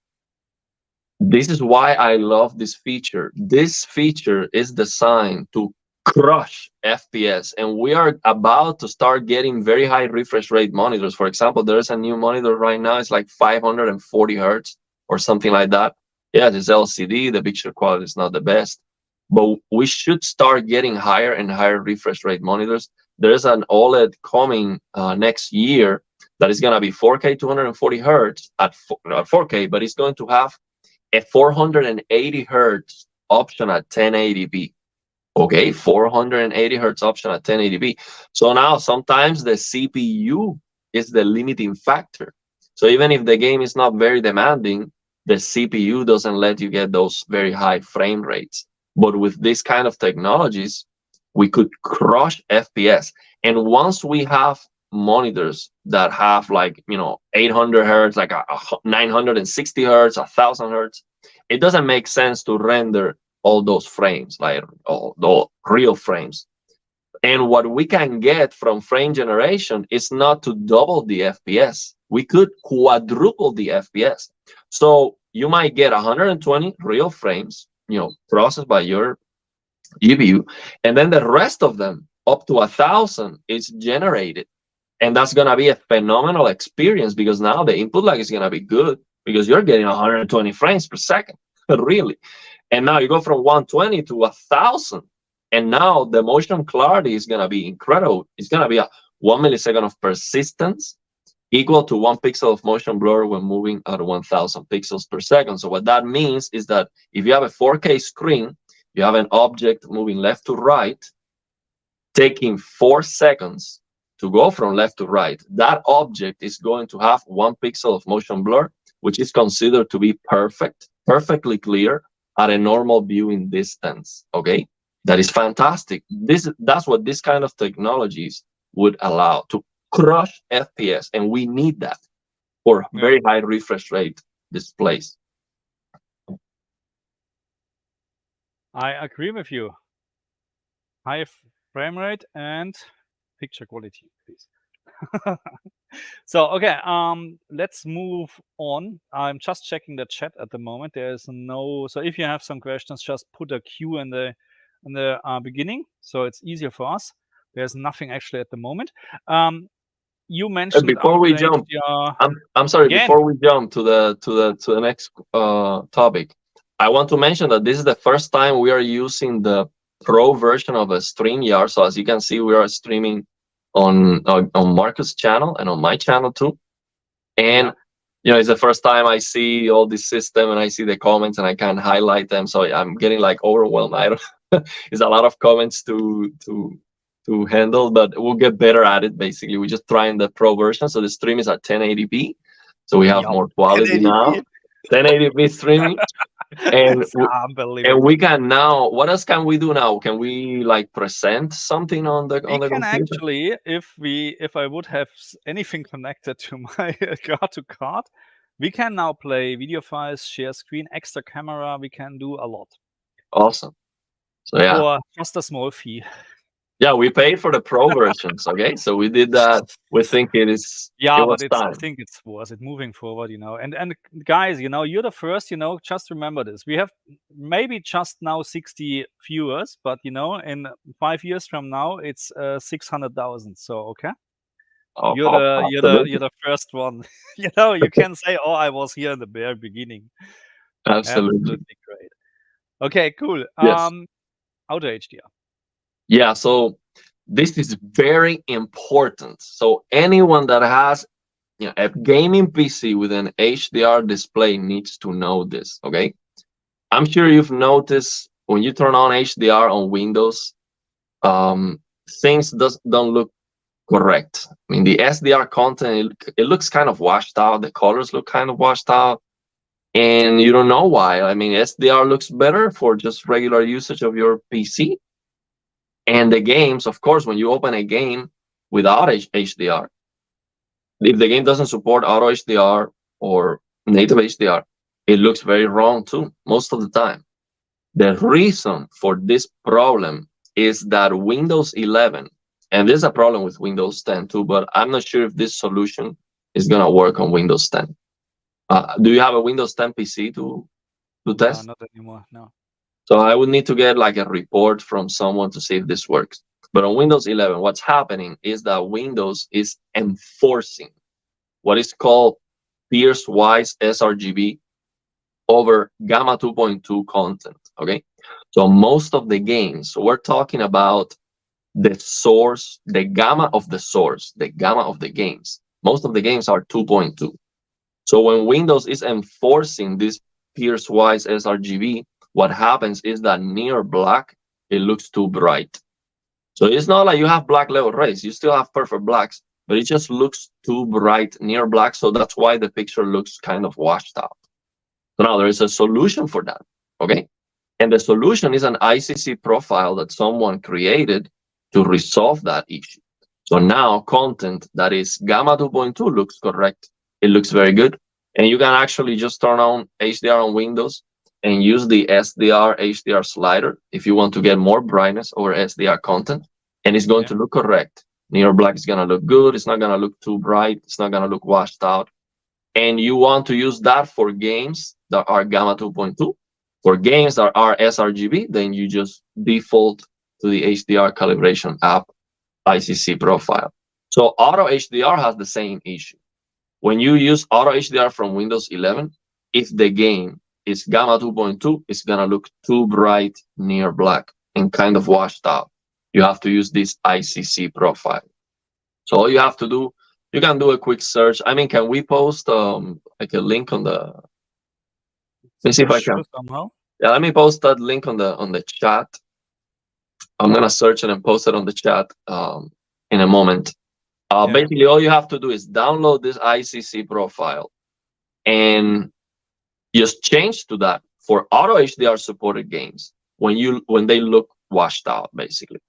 This is why I love this feature. This feature is designed to crush FPS, and we are about to start getting very high refresh rate monitors. For example, there's a new monitor right now, it's like 540 hertz or something like that. Yeah, it's LCD, the picture quality is not the best, but we should start getting higher and higher refresh rate monitors. There's an OLED coming next year that is going to be 4K 240 hertz at 4K, but it's going to have a 480 hertz option at 1080p. Okay, 480 hertz option at 1080p. So now sometimes the CPU is the limiting factor. So even if the game is not very demanding, the CPU doesn't let you get those very high frame rates. But with this kind of technologies, we could crush FPS. And once we have monitors that have like 800 hertz, like a 960 hertz, 1000 hertz, it doesn't make sense to render all those frames, like all the real frames. And what we can get from frame generation is not to double the FPS. We could quadruple the FPS. So you might get 120 real frames, processed by your GPU, and then the rest of them, up to 1,000, is generated. And that's going to be a phenomenal experience because now the input lag is going to be good because you're getting 120 frames per second, really. And now you go from 120 to 1,000. And now the motion clarity is going to be incredible. It's going to be a 1 millisecond of persistence equal to 1 pixel of motion blur when moving at 1,000 pixels per second. So what that means is that if you have a 4K screen, you have an object moving left to right, taking 4 seconds to go from left to right, that object is going to have 1 pixel of motion blur, which is considered to be perfectly clear at a normal viewing distance. Okay, that is fantastic. That's what this kind of technologies would allow to crush FPS, and we need that for very high refresh rate displays. I agree with you. High frame rate and picture quality, please. So okay, let's move on. I'm just checking the chat at the moment. There's no, so if you have some questions, just put a Q in the beginning, so it's easier for us. There's nothing actually at the moment. You mentioned before we jump, I'm sorry. Again, before we jump to the next topic, I want to mention that this is the first time we are using the pro version of a StreamYard. So as you can see, we are streaming on Marcus' channel and on my channel too. And it's the first time I see all this system and I see the comments and I can highlight them. So I'm getting like overwhelmed. I don't. It's a lot of comments to handle, but we'll get better at it. Basically, we're just trying the pro version. So the stream is at 1080p. So we have more quality 1080p. Now. 1080p streaming. And we can now, what else can we do now? Can we like present something on the computer? Actually, if I would have anything connected to my card, we can now play video files, share screen, extra camera. We can do a lot. Awesome. So yeah, for just a small fee. Yeah, we paid for the pro versions. Okay, so we did that. We think it is. Yeah, but I think it's worth it moving forward. And guys, you're the first. Just remember this. We have maybe just now 60 viewers, but in 5 years from now, it's 600,000. So okay. You're the first one. You can say, "Oh, I was here in the very beginning." Absolutely great. Okay, cool. Yes. Auto HDR. Yeah, so this is very important. So anyone that has a gaming PC with an HDR display needs to know this. Okay, I'm sure you've noticed when you turn on HDR on Windows, things don't look correct. I mean, the SDR content, it looks kind of washed out. The colors look kind of washed out. And you don't know why. I mean, SDR looks better for just regular usage of your PC. And the games, of course, when you open a game without HDR, if the game doesn't support Auto HDR or native HDR, it looks very wrong too, most of the time. The reason for this problem is that Windows 11, and there's a problem with Windows 10 too, but I'm not sure if this solution is going to work on Windows 10. Do you have a Windows 10 PC too? to test? Not anymore. No. So I would need to get like a report from someone to see if this works. But on Windows 11, what's happening is that Windows is enforcing what is called piecewise sRGB over gamma 2.2 content. Okay, so most of the games, so we're talking about the source, the gamma of the source, the gamma of the games. Most of the games are 2.2. So when Windows is enforcing this piecewise sRGB, what happens is that near black, it looks too bright. So it's not like you have black level rays. You still have perfect blacks, but it just looks too bright near black. So that's why the picture looks kind of washed out. So now there is a solution for that. Okay. And the solution is an ICC profile that someone created to resolve that issue. So now content that is gamma 2.2 looks correct. It looks very good. And you can actually just turn on HDR on Windows and use the SDR HDR slider if you want to get more brightness over SDR content. And it's going to look correct. Near black is going to look good. It's not going to look too bright. It's not going to look washed out. And you want to use that for games that are gamma 2.2. For games that are sRGB, then you just default to the HDR calibration app ICC profile. So Auto HDR has the same issue. When you use Auto HDR from Windows 11, if the game is gamma 2.2, it's going to look too bright near black and kind of washed out. You have to use this ICC profile. So all you have to do, you can do a quick search. I mean, can we post like a link on the? Let me see if I can. Somehow. Yeah, let me post that link on the chat. I'm gonna search it and post it on the chat in a moment. Basically, all you have to do is download this ICC profile and just change to that for Auto HDR supported games when they look washed out, basically,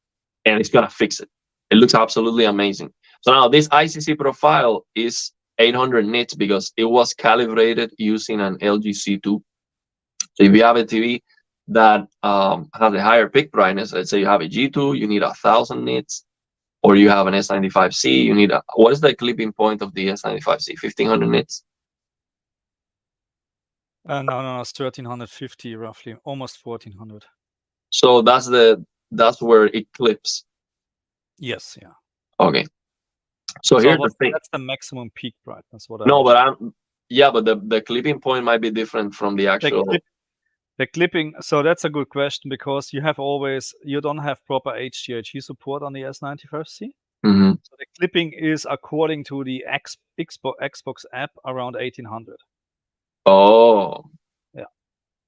and it's gonna fix it. It looks absolutely amazing. So now this ICC profile is 800 nits because it was calibrated using an LG C2. So if you have a TV that has a higher peak brightness, let's say you have a G2, you need 1000 nits, or you have an S95C, you need what is the clipping point of the S95C? 1500 nits? No, it's 1350 roughly, almost 1400. So that's where it clips. Yes, yeah. Okay. So here's the thing. That's the maximum peak brightness. What no, but the clipping point might be different from the actual. The clipping, so that's a good question because you don't have proper HDRG support on the S95C. Mm-hmm. So the clipping is according to the Xbox app around 1800. Oh, yeah,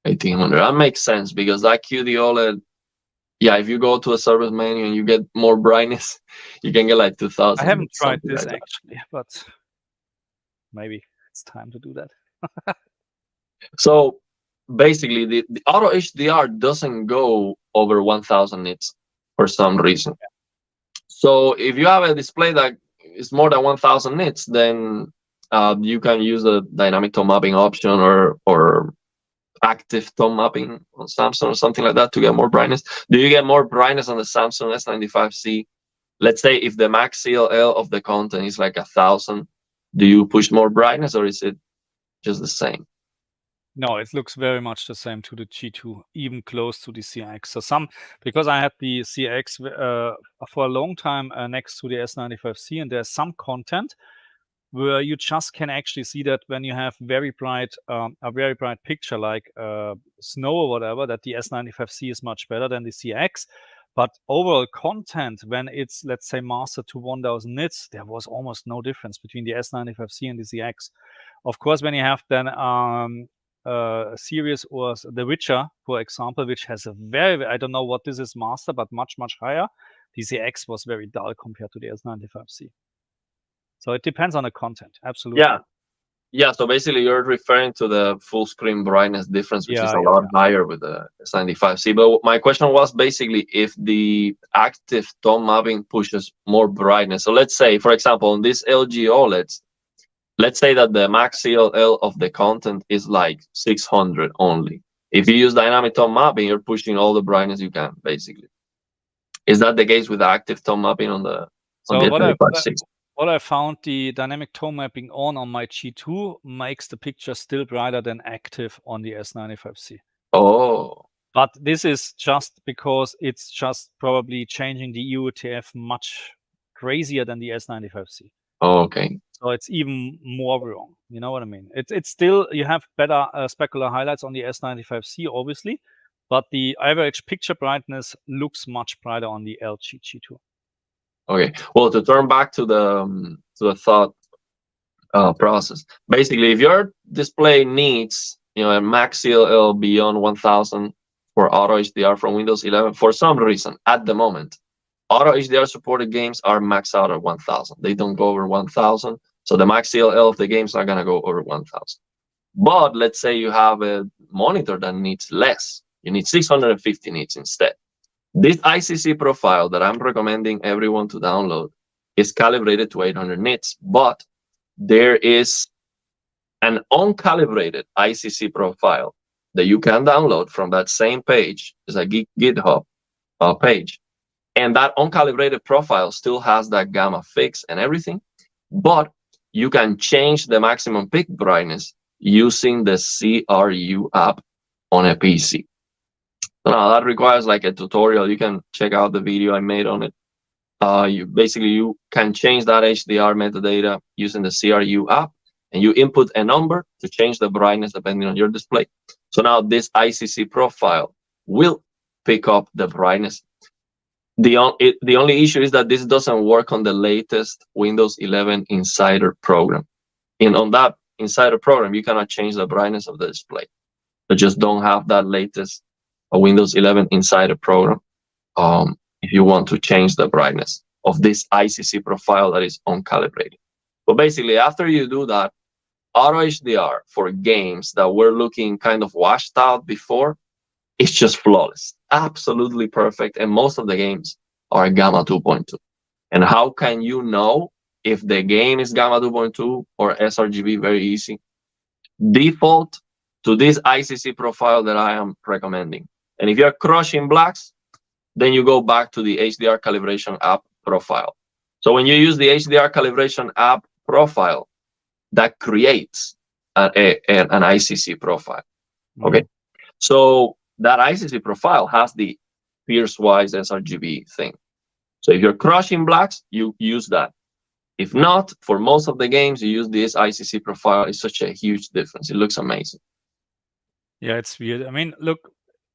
1800. That makes sense because that QD OLED. Yeah, if you go to a service menu and you get more brightness, you can get like 2000. I haven't tried this like actually, but maybe it's time to do that. So basically, the Auto HDR doesn't go over 1000 nits for some reason. Yeah. So if you have a display that is more than 1000 nits, then you can use a dynamic tone mapping option or active tone mapping on Samsung or something like that to get more brightness. Do you get more brightness on the Samsung S95C? Let's say if the max CLL of the content is like 1000, do you push more brightness or is it just the same? No, it looks very much the same to the G2, even close to the CX. So because I had the CX for a long time next to the S95C, and there's some content where you just can actually see that when you have a very bright picture like snow or whatever, that the S95C is much better than the CX. But overall content, when it's, let's say, mastered to 1000 nits, there was almost no difference between the S95C and the CX. Of course, when you have then series or The Witcher, for example, which has a I don't know what this is master, but much higher, the CX was very dull compared to the S95C. So it depends on the content. Absolutely. Yeah. So basically, you're referring to the full screen brightness difference, which is a lot higher with the S95C. But my question was basically if the active tone mapping pushes more brightness. So let's say, for example, on this LG OLEDs, let's say that the max CLL of the content is like 600 only. If you use dynamic tone mapping, you're pushing all the brightness you can, basically. Is that the case with active tone mapping on the S95C? what I found, the dynamic tone mapping on my G2 makes the picture still brighter than active on the S95C. Oh, But this is just because it's just probably changing the EUTF much crazier than the S95C. okay. So it's even more wrong. You know what I mean? It's still, you have better specular highlights on the S95C, obviously, but the average picture brightness looks much brighter on the LG G2. Okay. Well, to turn back to the thought process. Basically, if your display needs a max CLL beyond 1000 for Auto HDR from Windows 11, for some reason, at the moment, Auto HDR supported games are maxed out at 1000. They don't go over 1000. So the max CLL of the games are going to go over 1000. But let's say you have a monitor that needs less. You need 650 nits instead. This ICC profile that I'm recommending everyone to download is calibrated to 800 nits, but there is an uncalibrated ICC profile that you can download from that same page. It's a GitHub page. And that uncalibrated profile still has that gamma fix and everything, but you can change the maximum peak brightness using the CRU app on a PC. So now that requires like a tutorial. You can check out the video I made on it. You can change that HDR metadata using the CRU app, and you input a number to change the brightness depending on your display. So now this ICC profile will pick up the brightness. The only issue is that this doesn't work on the latest Windows 11 Insider program. And on that Insider program, you cannot change the brightness of the display. So just don't have that latest Windows 11 Insider program if you want to change the brightness of this ICC profile that is uncalibrated. But basically, after you do that, Auto HDR for games that were looking kind of washed out before, it's just flawless, absolutely perfect. And most of the games are Gamma 2.2. And how can you know if the game is Gamma 2.2 or sRGB? Very easy. Default to this ICC profile that I am recommending. And if you're crushing blacks, then you go back to the HDR calibration app profile. So when you use the HDR calibration app profile, that creates an ICC profile. Okay. So that ICC profile has the pierce-wise sRGB thing. So if you're crushing blacks, you use that. If not, for most of the games, you use this ICC profile. It's such a huge difference. It looks amazing. Yeah, it's weird. I mean, look,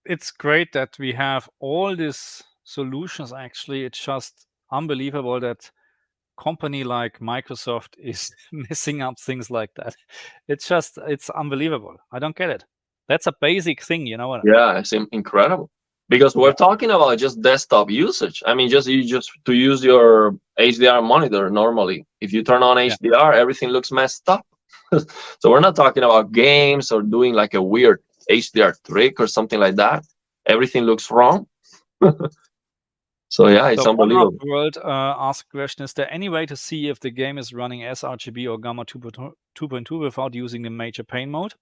it's great that we have all these solutions. Actually, it's just unbelievable that company like Microsoft is messing up things like that. It's unbelievable. I don't get it. That's a basic thing, you know what? Yeah, it's incredible. Because we're talking about just desktop usage. I mean, just to use your HDR monitor normally. If you turn on HDR, everything looks messed up. So we're not talking about games or doing like a weird HDR trick or something like that. Everything looks wrong. So yeah, it's unbelievable. World asked a question: is there any way to see if the game is running sRGB or Gamma 2.2 without using the major pane mode?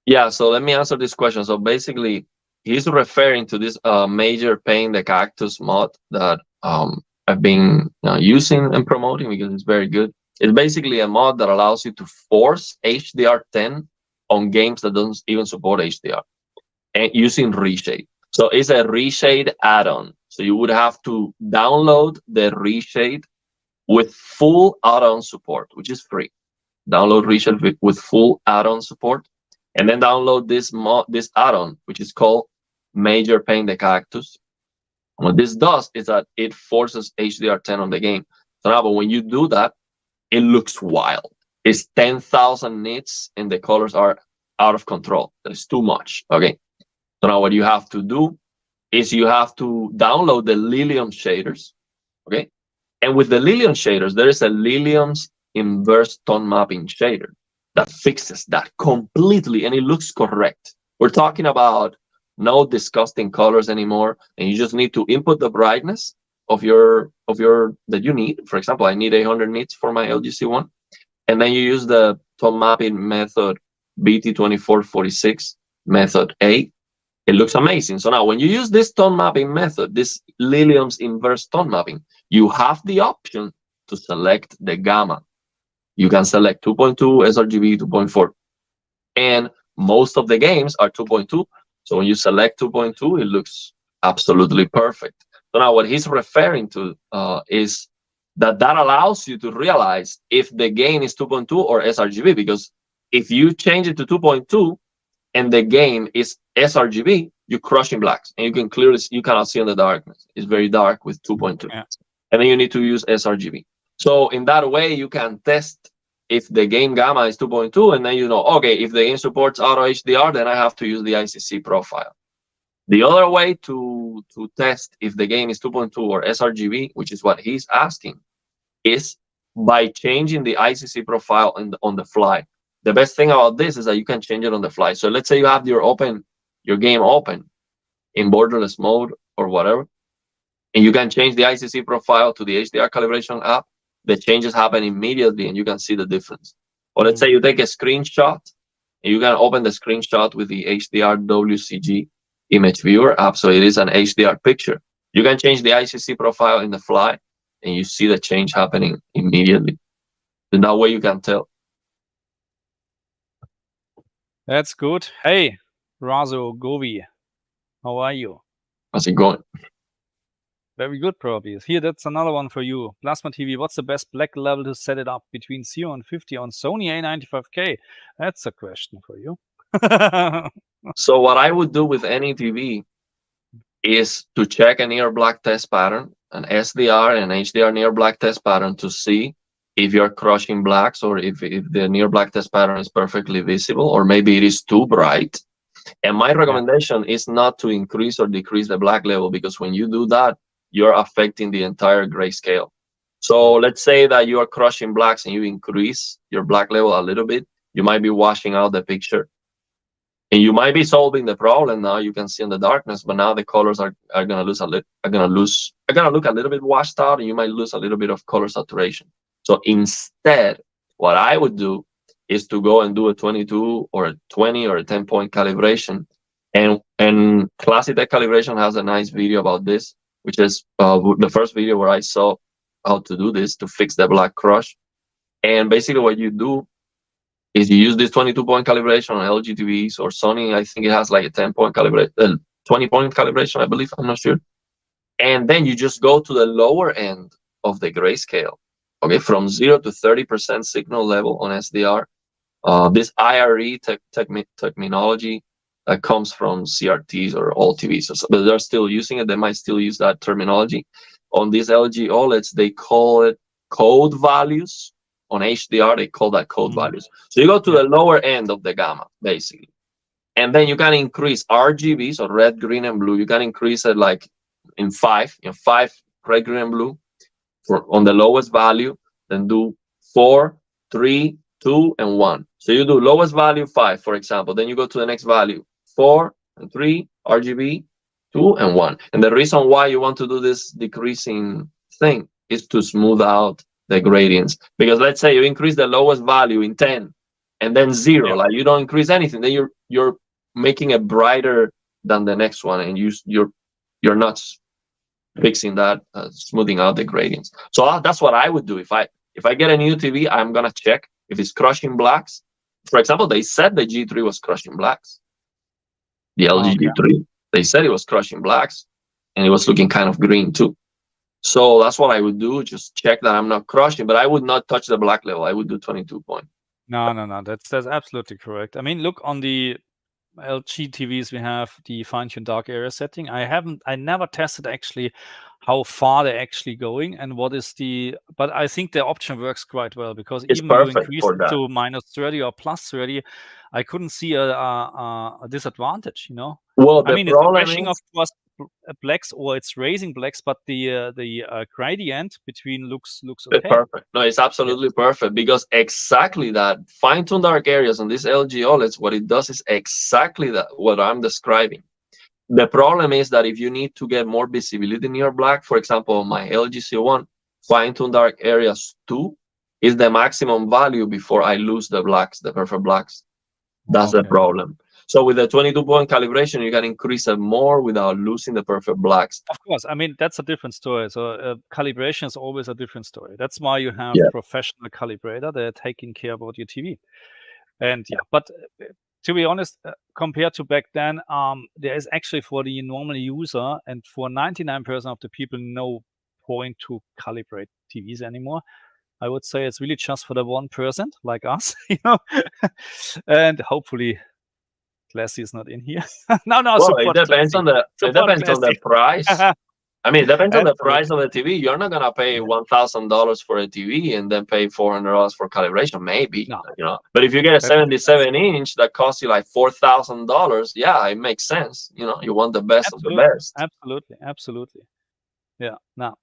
Yeah, so let me answer this question. So basically, he's referring to this major pane, the Cactus mod that I've been using and promoting because it's very good. It's basically a mod that allows you to force HDR10 on games that don't even support HDR and using reshade. So it's a reshade add-on. So you would have to download the reshade with full add-on support, which is free. Download reshade with full add-on support, and then download this add-on, which is called Major Pane de Cactus. And what this does is that it forces HDR10 on the game. So now, but when you do that, it looks wild. It's 10,000 nits, and the colors are out of control. That's too much. Okay. So now what you have to do is you have to download the Lilium shaders. Okay. And with the Lilium shaders, there is a Lilium's inverse tone mapping shader that fixes that completely, and it looks correct. We're talking about no disgusting colors anymore, and you just need to input the brightness of your that you need. For example, I need 800 nits for my LGC one, and then you use the tone mapping method BT2446 method A. It looks amazing. So now when you use this tone mapping method, this Lilium's inverse tone mapping, you have the option to select the gamma. You can select 2.2, sRGB 2.4, and most of the games are 2.2. So when you select 2.2, it looks absolutely perfect. So now what he's referring to is that allows you to realize if the game is 2.2 or sRGB, because if you change it to 2.2 and the game is sRGB, you crush in blacks, and you cannot see in the darkness. It's very dark with 2.2, Yeah. and then you need to use sRGB. So in that way, you can test if the game gamma is 2.2, and then you know, okay, if the game supports Auto HDR, then I have to use the ICC profile. The other way to test if the game is 2.2 or sRGB, which is what he's asking, is by changing the ICC profile on the fly. The best thing about this is that you can change it on the fly. So let's say you have your game open in borderless mode or whatever, and you can change the ICC profile to the HDR calibration app. The changes happen immediately, and you can see the difference. Or let's say you take a screenshot, and you can open the screenshot with the HDR WCG image viewer app, so it is an HDR picture. You can change the ICC profile in the fly, and you see the change happening immediately. In that way, you can tell. That's good. Hey, Razo Govi, how are you? How's it going? Very good, probably. Here, that's another one for you. Plasma TV, what's the best black level to set it up between 0 and 50 on Sony A95K? That's a question for you. So what I would do with any TV is to check a near black test pattern, an SDR and HDR near black test pattern, to see if you're crushing blacks or if the near black test pattern is perfectly visible, or maybe it is too bright. And my recommendation is not to increase or decrease the black level, because when you do that, you're affecting the entire grayscale. So let's say that you are crushing blacks and you increase your black level a little bit, you might be washing out the picture. And you might be solving the problem now. You can see in the darkness, but now the colors are gonna look a little bit washed out, and you might lose a little bit of color saturation. So instead, what I would do is to go and do a 22 or a 20 or a 10-point calibration. And Classic Tech Calibration has a nice video about this, which is the first video where I saw how to do this to fix the black crush. And basically what you do is you use this 22-point calibration on LG TVs or Sony. I think it has like a 10-point calibration, 20-point calibration, I believe. I'm not sure. And then you just go to the lower end of the grayscale, okay, from 0 to 30% signal level on SDR. This IRE terminology that comes from CRTs or all TVs, but they're still using it. They might still use that terminology. On these LG OLEDs, they call it code values. On HDR, they call that code values. So you go to the lower end of the gamma, basically. And then you can increase RGB, so red, green, and blue. You can increase it like in 5 red, green, and blue on the lowest value. Then do 4, 3, 2, and 1. So you do lowest value 5, for example. Then you go to the next value, 4 and 3, RGB, 2, and 1. And the reason why you want to do this decreasing thing is to smooth out the gradients. Because let's say you increase the lowest value in 10 and then 0, like you don't increase anything, then you're making it brighter than the next one, and you're not fixing that, smoothing out the gradients. So that's what I would do. If I get a new TV, I'm gonna check if it's crushing blacks. For example, they said the G3 was crushing blacks. The LG G3, they said it was crushing blacks, and it was looking kind of green too. So that's what I would do, just check that I'm not crushing, but I would not touch the black level. I would do 22 point. No, that's absolutely correct. I mean, look, on the LG TVs, we have the fine-tuned dark area setting. I never tested actually how far they're actually going and what is but I think the option works quite well, because it's even when you perfect increase for it that. to minus 30 or plus 30, I couldn't see a disadvantage, you know? Well, I mean, the problem it's crashing is, of plus blacks, or it's raising blacks, but the gradient between looks okay. It's perfect. No, it's absolutely perfect, because exactly that fine-tuned dark areas on this LG OLEDs, what it does is exactly that what I'm describing. The problem is that if you need to get more visibility in your black, for example, my LG C1 fine-tuned dark areas 2 is the maximum value before I lose the blacks, the perfect blacks. That's the Okay. problem. So with the 22-point calibration, you can increase it more without losing the perfect blacks. Of course, I mean, that's a different story. So calibration is always a different story. That's why you have Yeah. professional calibrator. They're taking care about your TV. And yeah, but to be honest, compared to back then, there is actually for the normal user and for 99% of the people no point to calibrate TVs anymore. I would say it's really just for the 1% like us, you know, and hopefully Classy is not in here. No, Well, it support depends Classy. on the Support Classy. price. I mean, it depends on the price Absolutely. of the TV. You're not gonna pay $1,000 for a TV and then pay $400 for calibration, maybe. No, You know. But if you get a that's 77-inch that costs you like $4,000, yeah, it makes sense. You know, you want the best of the absolutely, best. absolutely. Yeah. Now,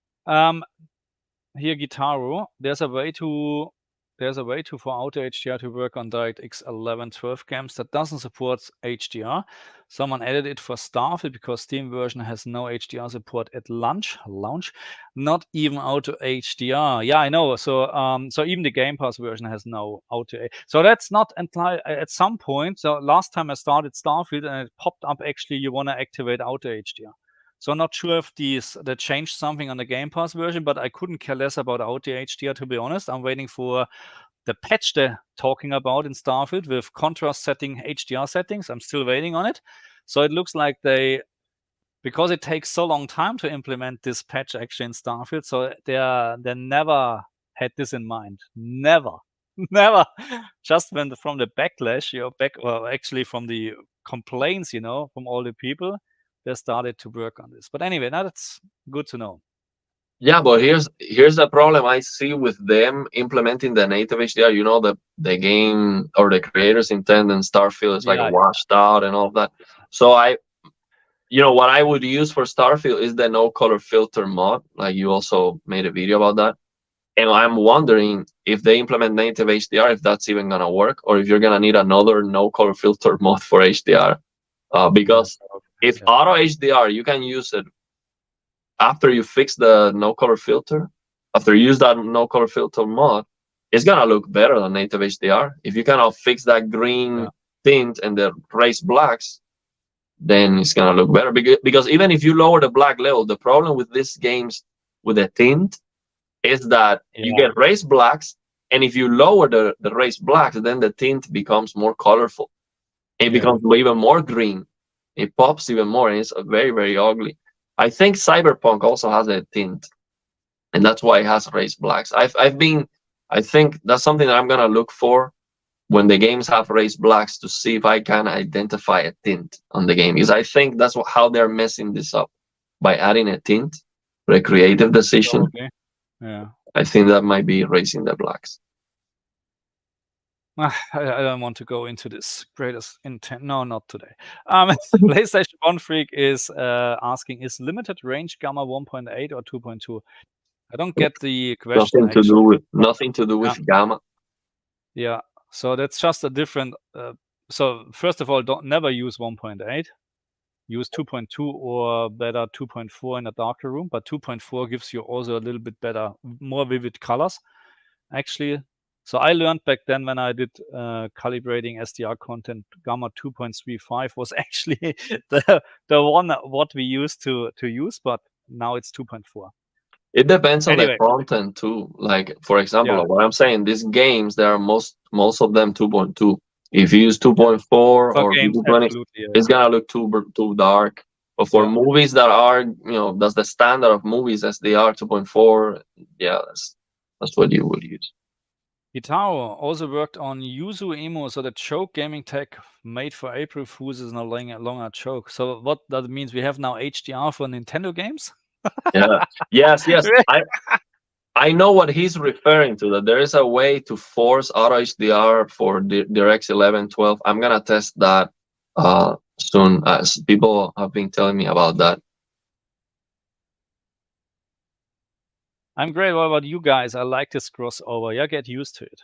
here Gitaro, there's a way to for Auto HDR to work on DirectX 1112 games that doesn't support HDR. Someone added it for Starfield because Steam version has no HDR support at launch, not even Auto HDR. Yeah, I know. So so even the Game Pass version has no Auto. So that's not entirely at some point. So last time I started Starfield and it popped up actually you want to activate Auto HDR. So I'm not sure if they changed something on the Game Pass version, but I couldn't care less about Auto HDR, to be honest. I'm waiting for the patch they're talking about in Starfield with contrast setting HDR settings. I'm still waiting on it. So it looks like because it takes so long time to implement this patch actually in Starfield, so they never had this in mind. Never. Never. Just from the backlash, or actually from the complaints, from all the people, they started to work on this. But anyway, now that's good to know. Yeah, but here's the problem I see with them implementing the native HDR. You know, the game or the creators intent and Starfield is like Yeah, washed out and all that. So what I would use for Starfield is the no color filter mod. Like you also made a video about that. And I'm wondering if they implement native HDR, if that's even gonna work, or if you're gonna need another no color filter mod for HDR. Because if yeah. Auto HDR, you can use it after you fix the no color filter. After you use that no color filter mod, it's gonna look better than native HDR. If you kind of fix that green Yeah. tint and the raised blacks, then it's gonna look better. Because even if you lower the black level, the problem with these games with the tint is that you Yeah. get raised blacks, and if you lower the raised blacks, then the tint becomes more colorful. It Yeah. becomes even more green. It pops even more, and it's very, very ugly. I think Cyberpunk also has a tint, and that's why it has raised blacks. I think that's something that I'm gonna look for when the games have raised blacks to see if I can identify a tint on the game. Because I think that's how they're messing this up by adding a tint for a creative decision. Probably. Yeah. I think that might be raising the blacks. I don't want to go into this greatest intent. No, not today. PlayStation 1 Freak is asking, is limited range gamma 1.8 or 2.2? I don't get the question Nothing to do actually. with nothing to do with gamma. Yeah. So that's just a different. So first of all, never use 1.8. Use 2.2 or better 2.4 in a darker room. But 2.4 gives you also a little bit better, more vivid colors, actually. So I learned back then when I did calibrating SDR content, gamma 2.35 was actually the one what we used to use, but now it's 2.4. It depends on the Anyway, content too. Like for example, yeah, what I'm saying, these games, there are most of them 2.2. If you use 2.4 for or games, VP20, absolutely, it's gonna look too dark. But for yeah. movies that are, that's the standard of movies as they are 2.4. Yeah, that's what you would use. Gitaro also worked on Yuzu Emo, so the choke gaming tech made for April Fools is no longer choke. So what that means, we have now HDR for Nintendo games? Yeah. Yes. I know what he's referring to, that there is a way to force Auto HDR for DirectX 1112. I'm going to test that soon, as people have been telling me about that. I'm great. What about you guys? I like this crossover. Yeah, get used to it.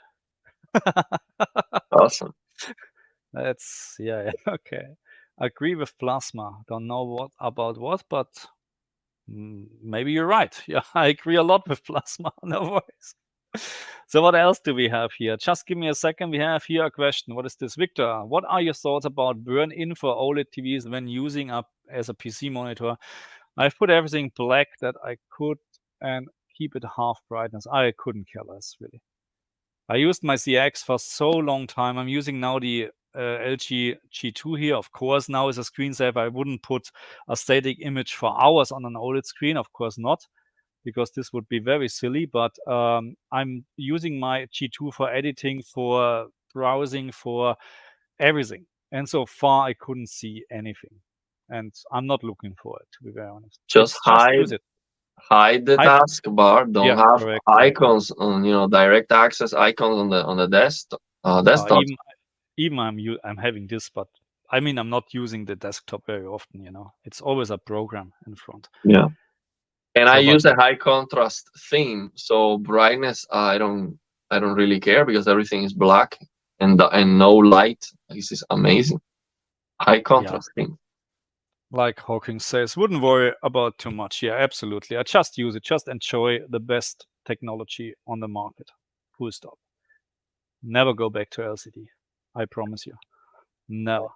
Awesome. That's, yeah, okay. Agree with plasma. Don't know what about what, but maybe you're right. Yeah, I agree a lot with plasma. No worries. So what else do we have here? Just give me a second. We have here a question. What is this? Victor, what are your thoughts about burn-in for OLED TVs when using up as a PC monitor? I've put everything black that I could and keep it half brightness. I couldn't care less, really. I used my CX for so long time. I'm using now the LG G2 here. Of course, now as a screensaver, I wouldn't put a static image for hours on an OLED screen. Of course not, because this would be very silly. But I'm using my G2 for editing, for browsing, for everything. And so far, I couldn't see anything. And I'm not looking for it, to be very honest. Just Just use it. hide the taskbar. Don't have correct. icons on, direct access icons on the desktop. Even I'm having this, but I mean, I'm not using the desktop very often. It's always a program in front. Yeah. And I use a high contrast theme, so brightness I don't really care because everything is black and no light. This is amazing. High contrast theme. Like Hawking says, wouldn't worry about too much. Yeah, absolutely. I just use it, just enjoy the best technology on the market. Full stop. Never go back to LCD. I promise you. Never.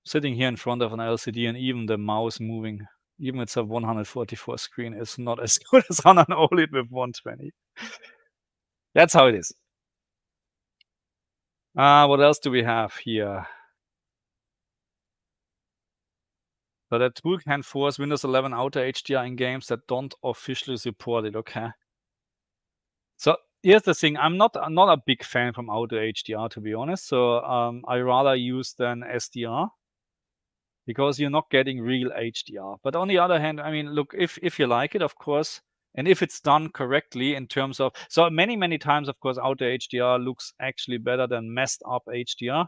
Sitting here in front of an LCD and even the mouse moving, even it's a 144 screen, is not as good as on an OLED with 120. That's how it is. What else do we have here? So that tool can force Windows 11 Auto HDR in games that don't officially support it. Okay. So here's the thing. I'm not a big fan from Auto HDR, to be honest. So I rather use then SDR because you're not getting real HDR. But on the other hand, I mean, look, if you like it, of course, and if it's done correctly in terms of, so many times, of course, Auto HDR looks actually better than messed up HDR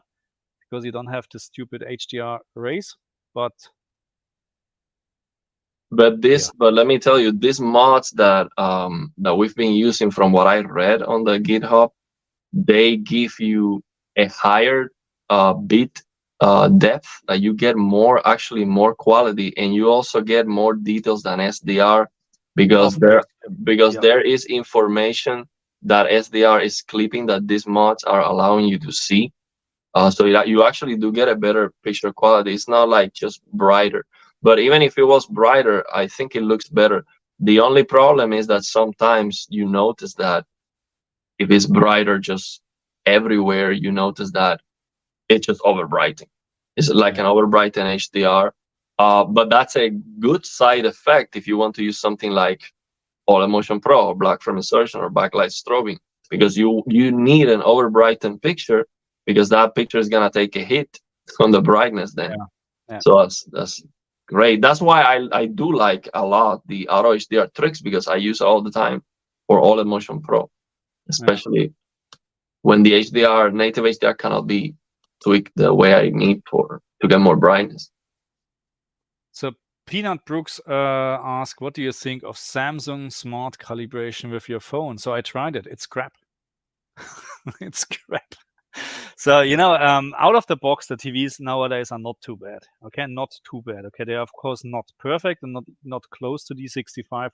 because you don't have the stupid HDR rays. But let me tell you, these mods that we've been using, from what I read on the GitHub, they give you a higher bit depth, that you get more quality, and you also get more details than SDR because there is information that SDR is clipping that these mods are allowing you to see. So you actually do get a better picture quality. It's not like just brighter. But even if it was brighter, I think it looks better. The only problem is that sometimes you notice that if it's brighter just everywhere, you notice that it's just overbrighting. It's like an overbrighten HDR. But that's a good side effect if you want to use something like OLED Pro or black frame insertion or backlight strobing, because you need an overbrightened picture, because that picture is gonna take a hit on the brightness then. So that's great. That's why I do like a lot the Auto HDR tricks, because I use it all the time for OLED Pro, especially when the native HDR cannot be tweaked the way I need to get more brightness. So Peanut Brooks asked, what do you think of Samsung smart calibration with your phone? So I tried it. It's crap. It's crap. So, out of the box, the TVs nowadays are not too bad. Okay, not too bad. Okay, they are, of course, not perfect and not close to D65,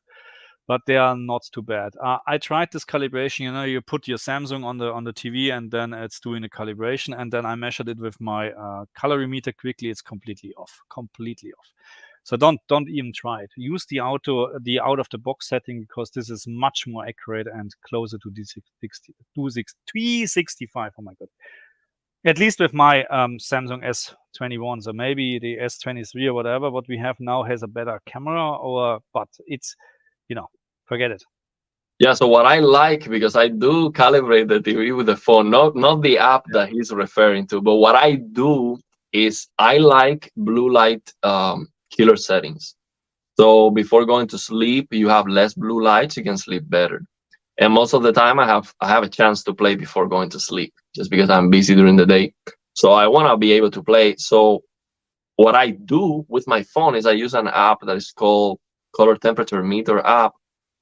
but they are not too bad. I tried this calibration. You put your Samsung on the TV, and then it's doing a calibration, and then I measured it with my colorimeter quickly. It's completely off. So don't even try it. Use the out of the box setting, because this is much more accurate and closer to D65. Oh my god! At least with my Samsung S21. So maybe the S23 or whatever what we have now has a better camera, but it's forget it. Yeah, so what I like, because I do calibrate the TV with the phone, not the app that he's referring to, but what I do is I like blue light killer settings. So before going to sleep, you have less blue lights, you can sleep better. And most of the time I have a chance to play before going to sleep, just because I'm busy during the day. So I want to be able to play. So what I do with my phone is I use an app that is called Color Temperature Meter app,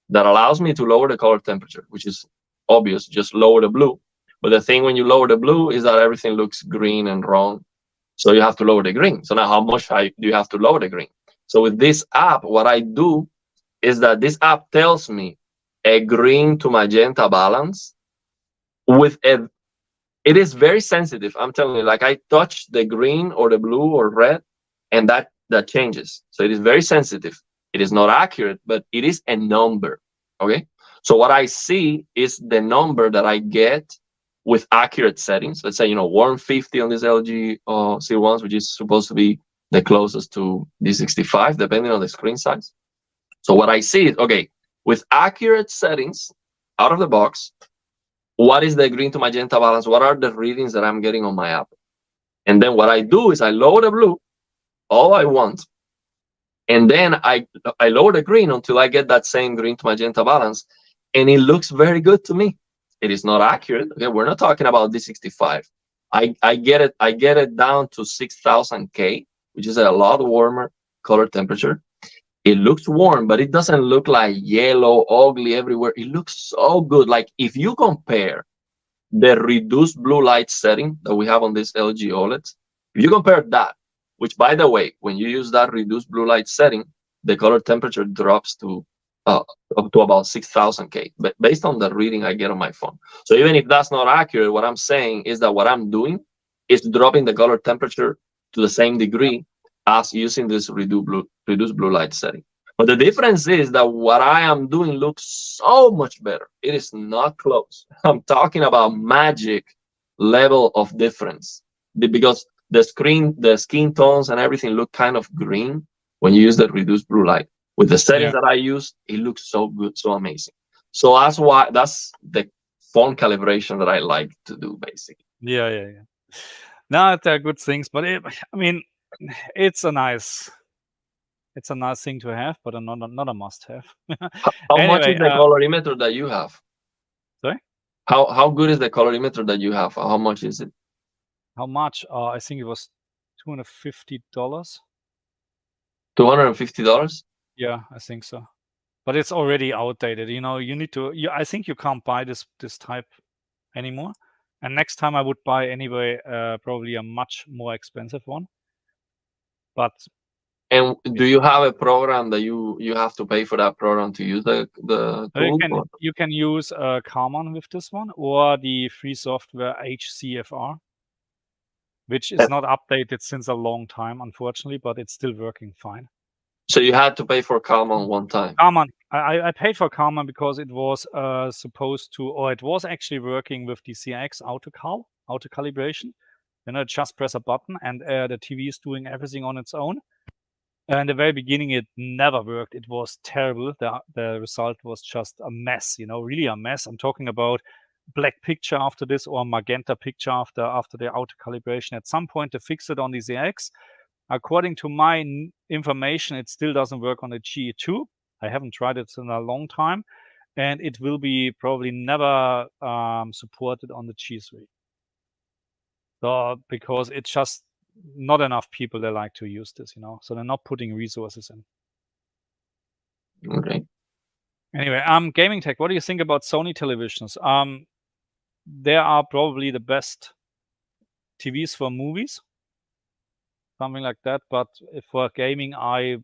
that allows me to lower the color temperature, which is obvious, just lower the blue. But the thing when you lower the blue is that everything looks green and wrong. So you have to lower the green. So now how much do you have to lower the green? So with this app, what I do is that this app tells me a green to magenta balance with a, it is very sensitive. I'm telling you, like I touch the green or the blue or red, and that changes. So it is very sensitive. It is not accurate, but it is a number. Okay. So what I see is the number that I get with accurate settings. Let's say, 150 on this LG C1s, which is supposed to be the closest to D65, depending on the screen size. So what I see is, okay, with accurate settings out of the box, what is the green to magenta balance? What are the readings that I'm getting on my app? And then what I do is I lower the blue, all I want, and then I lower the green until I get that same green to magenta balance, and it looks very good to me. It is not accurate. Okay, we're not talking about D65. I get it down to 6000 K, which is a lot warmer color temperature. It looks warm, but it doesn't look like yellow, ugly everywhere. It looks so good. Like if you compare the reduced blue light setting that we have on this LG OLEDs, if you compare that, which by the way, when you use that reduced blue light setting, the color temperature drops to up to about 6000 K, but based on the reading I get on my phone. So even if that's not accurate, what I'm saying is that what I'm doing is dropping the color temperature to the same degree as using this reduced blue light setting. But the difference is that what I am doing looks so much better. It is not close. I'm talking about magic level of difference because the skin tones and everything look kind of green when you use the reduced blue light. With the settings that I use, it looks so good, so amazing. So that's the phone calibration that I like to do, basically. Yeah. No, they're good things, but it's a nice thing to have, but not a must-have. How much Anyway, is the colorimeter that you have? sorry? How good is the colorimeter that you have? How much is it? How much? I think it was $250. $250? Yeah, I think so. But it's already outdated. You need to. I think you can't buy this type anymore. And next time I would buy anyway, probably a much more expensive one. But And do you have a program that you have to pay for that program to use the tool? you can use Karman with this one, or the free software HCFR, which is not updated since a long time, unfortunately, but it's still working fine. So you had to pay for Karman one time. Karman, I paid for Karman because it was supposed to, or it was actually working with the CX auto calibration. Just press a button and the TV is doing everything on its own. In the very beginning, it never worked. It was terrible. The result was just a mess, really a mess. I'm talking about black picture after this, or magenta picture after the auto calibration. At some point, they fixed it on the ZX. According to my information, it still doesn't work on the G2. I haven't tried it in a long time, and it will be probably never supported on the G3. So because it's just not enough people that like to use this, so they're not putting resources in. Okay. Anyway, gaming tech. What do you think about Sony televisions? They are probably the best TVs for movies, something like that. But for gaming, if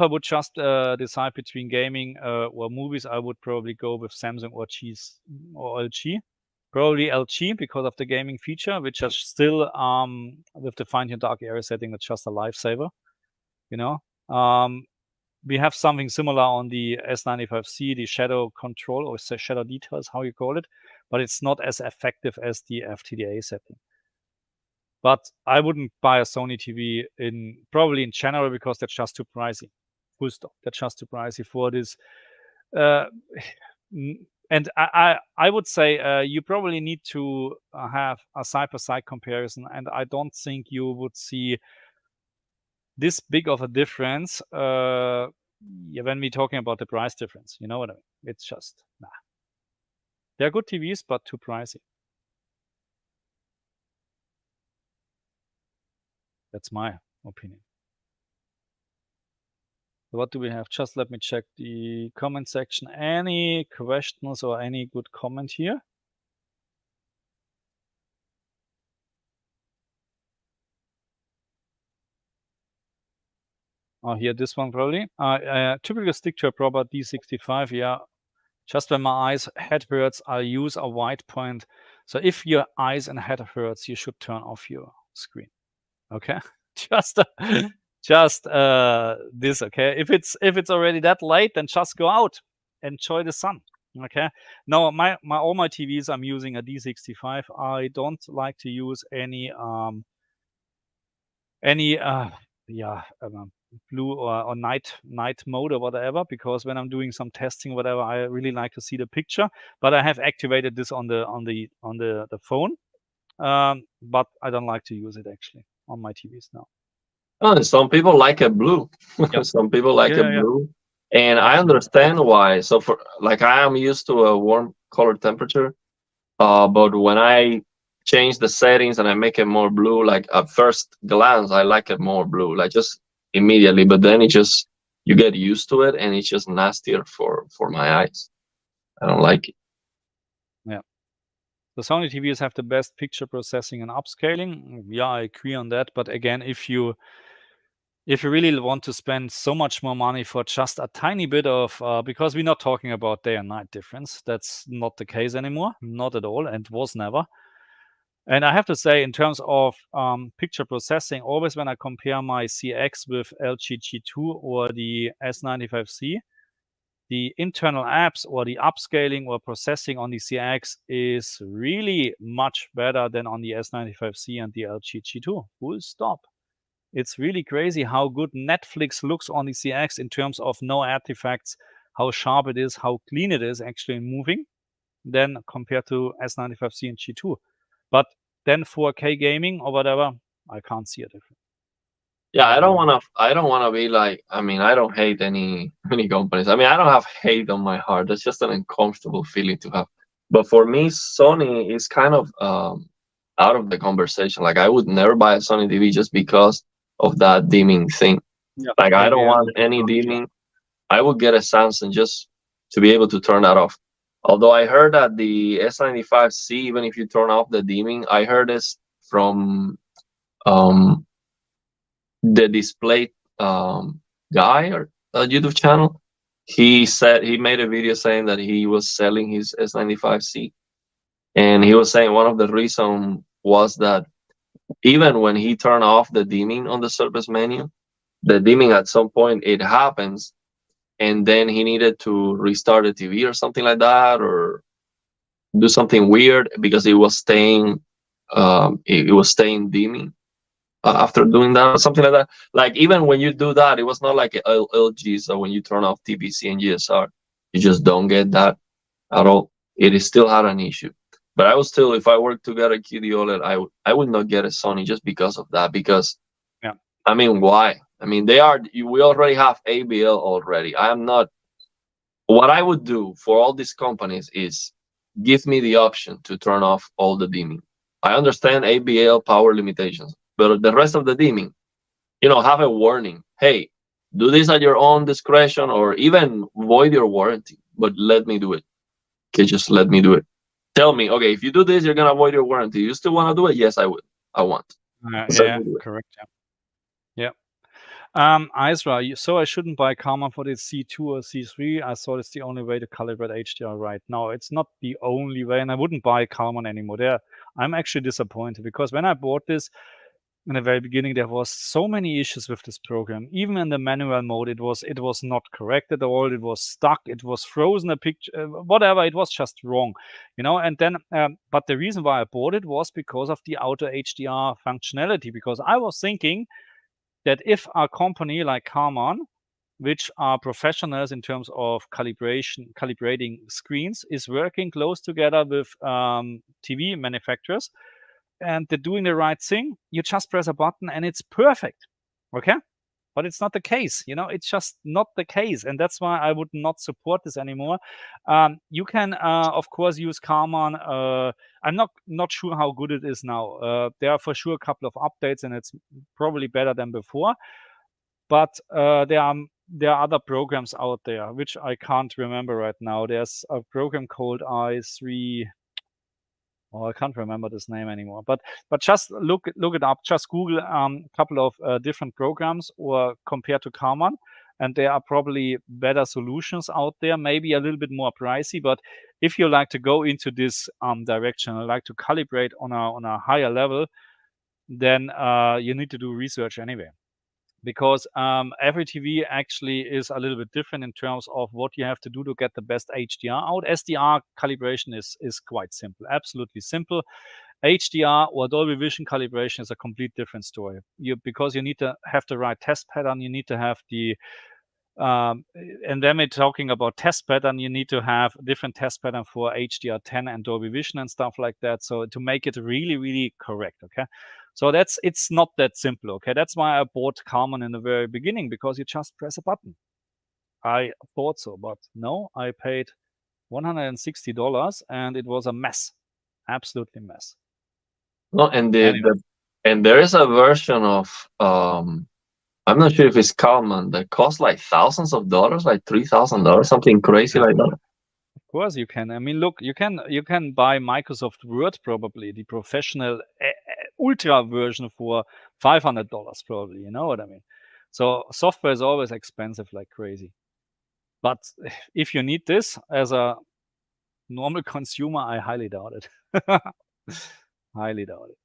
I would just decide between gaming or movies, I would probably go with Samsung or LG. Probably LG because of the gaming feature, which is still with the fine-tuned dark area setting, that's just a lifesaver. We have something similar on the S95C, the shadow control or shadow details, how you call it, but it's not as effective as the FTDA setting. But I wouldn't buy a Sony TV probably in general because that's just too pricey. Full stop. That's just too pricey for this. And I would say you probably need to have a side-by-side comparison, and I don't think you would see this big of a difference when we're talking about the price difference. You know what I mean? It's just, nah. They're good TVs, but too pricey. That's my opinion. So what do we have? Just let me check the comment section. Any questions or any good comment here? here, this one probably. Typically stick to a proper D65. Yeah, just when my head hurts, I use a white point. So if your eyes and head hurts, you should turn off your screen. Okay, just this. Okay, if it's already that late, then just go out, enjoy the sun. Okay, no, all my TVs I'm using a D65. I don't like to use any blue or night mode or whatever, because when I'm doing some testing, whatever, I really like to see the picture. But I have activated this on the phone, but I don't like to use it actually on my TVs now. Oh, and some people like it blue. Yep. Some people like it Yeah. blue, and I Absolutely. understand why. So for like, I am used to a warm color temperature, but when I change the settings and I make it more blue, like at first glance, I like it more blue, like just immediately. But then you get used to it, and it's just nastier for my eyes. I don't like it. Yeah. The Sony TVs have the best picture processing and upscaling. Yeah, I agree on that. But again, if you really want to spend so much more money for just a tiny bit of, because we're not talking about day and night difference. That's not the case anymore. Not at all, and was never. And I have to say, in terms of picture processing, always when I compare my CX with LG G2 or the S95C, the internal apps or the upscaling or processing on the CX is really much better than on the S95C and the LG G2. Full stop. It's really crazy how good Netflix looks on the CX in terms of no artifacts, how sharp it is, how clean it is actually moving, then compared to S95C and G2. But then 4K gaming or whatever, I can't see a difference. Yeah, I don't want to be like, I mean, I don't hate any companies. I mean, I don't have hate on my heart. That's just an uncomfortable feeling to have. But for me, Sony is kind of out of the conversation. Like, I would never buy a Sony TV just because of that dimming thing. Yeah, Like, I don't AVM, want any yeah. dimming. I would get a Samsung just to be able to turn that off. Although I heard that the S95C, even if you turn off the dimming, I heard this from the display guy or a YouTube channel. He said he made a video saying that he was selling his S95C, and he was saying one of the reason was that even when he turned off the dimming on the service menu, the dimming at some point it happens, and then he needed to restart the TV or something like that, or do something weird because it was staying dimming after doing that or something like that. Like, even when you do that, it was not like LG. So when you turn off TVC and GSR, you just don't get that at all. It is still had an issue. But I would still, if I were to get a QD OLED, I would not get a Sony just because of that. Because Yeah. I mean, why? I mean, we already have ABL already. I am not. What I would do for all these companies is give me the option to turn off all the dimming. I understand ABL power limitations, but the rest of the dimming, have a warning. Hey, do this at your own discretion, or even void your warranty, but let me do it. Okay, just let me do it. Tell me, okay, if you do this, you're gonna void your warranty. You still want to do it? Yes, I would. I want. Let Yeah, me do it. correct. Yeah. Isra, so I shouldn't buy Karma for the C2 or C3. I thought it's the only way to calibrate HDR right now. It's not the only way, and I wouldn't buy Karma anymore. I'm actually disappointed because when I bought this in the very beginning, there was so many issues with this program. Even in the manual mode, it was not correct at all. It was stuck. It was frozen. A picture, whatever. It was just wrong, And then, but the reason why I bought it was because of the Auto HDR functionality. Because I was thinking that if a company like Karman, which are professionals in terms of calibrating screens, is working close together with TV manufacturers, and they're doing the right thing, you just press a button and it's perfect. Okay? But it's not the case, it's just not the case. And that's why I would not support this anymore. You can, of course, use Karman. I'm not sure how good it is now. There are for sure a couple of updates, and it's probably better than before. But there are other programs out there, which I can't remember right now. There's a program called i3. Oh, I can't remember this name anymore. But just look it up. Just Google a couple of different programs or compare to Karman, and there are probably better solutions out there. Maybe a little bit more pricey, but if you like to go into this direction, and like to calibrate on a higher level, then you need to do research anyway. Because every TV actually is a little bit different in terms of what you have to do to get the best HDR out. SDR calibration is quite simple, absolutely simple. HDR or Dolby Vision calibration is a complete different story. Because you need to have the right test pattern, you need to have the and then we're talking about test pattern. You need to have different test pattern for HDR10 and Dolby Vision and stuff like that. So to make it really, really correct, okay. So it's not that simple, okay. That's why I bought Karman in the very beginning, because you just press a button. I thought so, but no, I paid $160 and it was a mess, absolutely mess. No, and Anyway. and there is a version of I'm not sure if it's Kalman that costs like thousands of dollars, like $3,000, something crazy like that. Of course you can. I mean, look, you can buy Microsoft Word, probably the professional ultra version for $500 probably. You know what I mean? So software is always expensive like crazy. But if you need this as a normal consumer, I highly doubt it. Highly doubt it.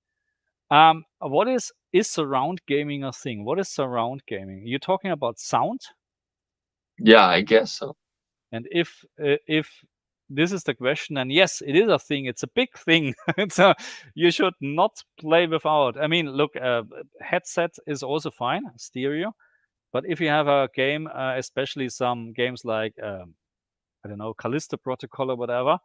What is surround gaming a thing? What is surround gaming? You're talking about sound? Yeah, I guess so. And if this is the question, and yes, it is a thing. It's a big thing. You should not play without. I mean, look, headset is also fine, stereo. But if you have a game, especially some games like I don't know, Callisto Protocol or whatever,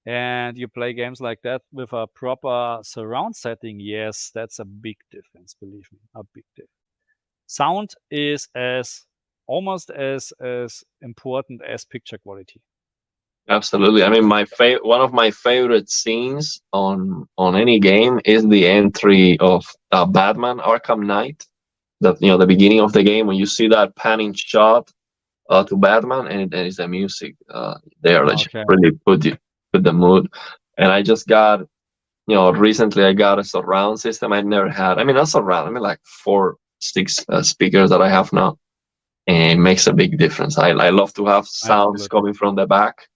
and you play games like that with a proper surround setting, yes, that's a big difference. Believe me, a big difference. Sound is almost as important as picture quality. Absolutely. I mean, one of my favorite scenes on any game is the entry of Batman Arkham Knight. That, the beginning of the game when you see that panning shot to Batman, and it's the music there that Okay. really put the mood. And I just got, recently I got a surround system I never had. I mean, not surround. I mean, like 4-6 speakers that I have now, and it makes a big difference. I love to have sounds Absolutely. coming from the back.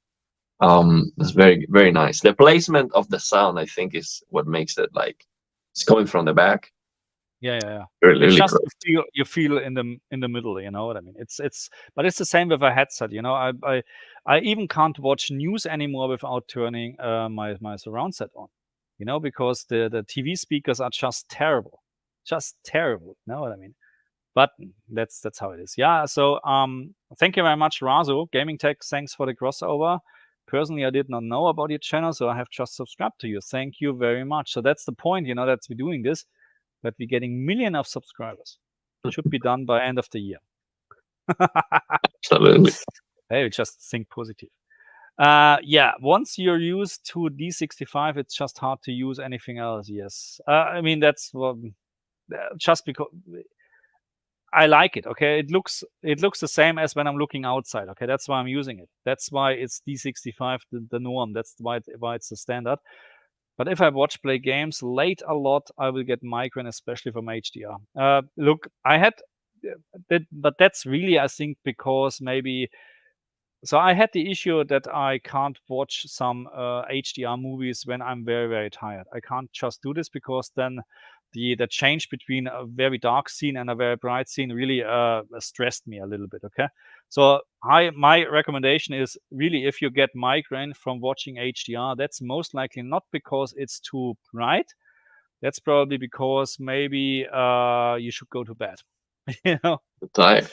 It's very, very nice. The placement of the sound, I think, is what makes it like it's coming from the back. Yeah. Really, It's really just great. you feel in the middle. You know what I mean? But it's the same with a headset. You know, I even can't watch news anymore without turning my surround set on. You know, because the TV speakers are just terrible, You know what I mean? But that's how it is. Yeah. So thank you very much, Razo Gaming Tech. Thanks for the crossover. Personally, I did not know about your channel, so I have just subscribed to you. Thank you very much. So that's the point, you know, that we're doing this, that we're getting millions of subscribers. Should be done by end of the year. Absolutely. Hey, just think positive. Yeah, once you're used to D65, it's just hard to use anything else. Yes. I mean, that's just because I like it. Okay, it looks the same as when I'm looking outside. Okay, that's why I'm using it. That's why it's D65 the norm. That's why it's the standard. But if I play games late a lot, I will get migraine, especially from HDR. Look, I had that, but that's really, I think, because maybe. So I had the issue that I can't watch some HDR movies when I'm very, very tired. I can't just do this, because then the change between a very dark scene and a very bright scene really stressed me a little bit. Okay, so my recommendation is really, if you get migraine from watching HDR, that's most likely not because it's too bright. That's probably because maybe you should go to bed. You know. Tired.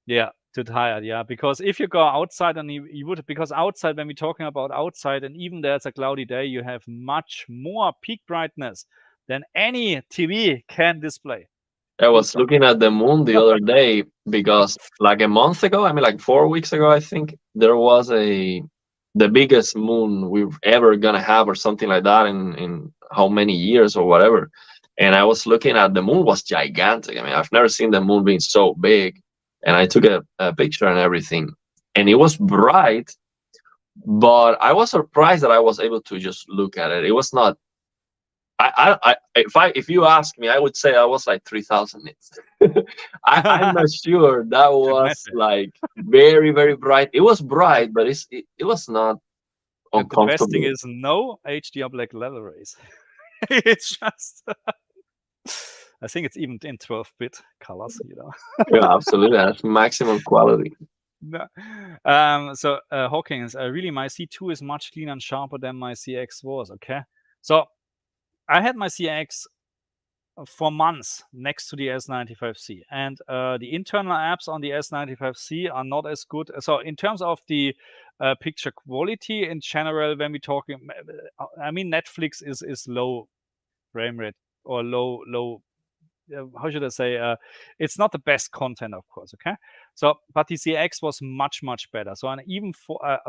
Yeah, too tired. Yeah, because if you go outside, and you would, because outside, when we're talking about outside, and even there's a cloudy day, you have much more peak brightness than any TV can display. I was looking at the moon the other day because, like a month ago, I mean, like 4 weeks ago, I think there was the biggest moon we're ever gonna have, or something like that, in how many years or whatever. And I was looking at the moon was gigantic. I mean, I've never seen the moon being so big. And I took a picture and everything, and it was bright, but I was surprised that I was able to just look at it. It was not. If you ask me, I would say I was like 3,000 nits. I'm not sure that was like very, very bright. It was bright, but it was not And the best thing uncomfortable. is no HDR black level rays. It's just, I think it's even in 12-bit colors, you know. Yeah, absolutely. That's maximum quality. No. So Hawkins, really my C2 is much cleaner and sharper than my CX was. Okay, so I had my CX for months next to the S95C, and the internal apps on the S95C are not as good. So in terms of the picture quality in general, when we talking, I mean Netflix is low frame rate or low. How should I say? It's not the best content, of course. Okay, so but the CX was much better. So I even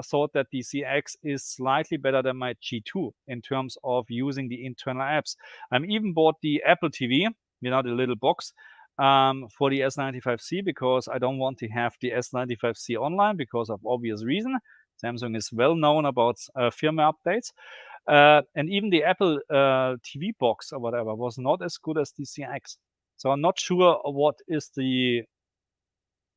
thought that the CX is slightly better than my G2 in terms of using the internal apps. I even bought the Apple TV, you know, the little box, for the S95C because I don't want to have the S95C online because of obvious reason. Samsung is well known about firmware updates. And even the Apple TV box or whatever was not as good as the CX. So I'm not sure what is the.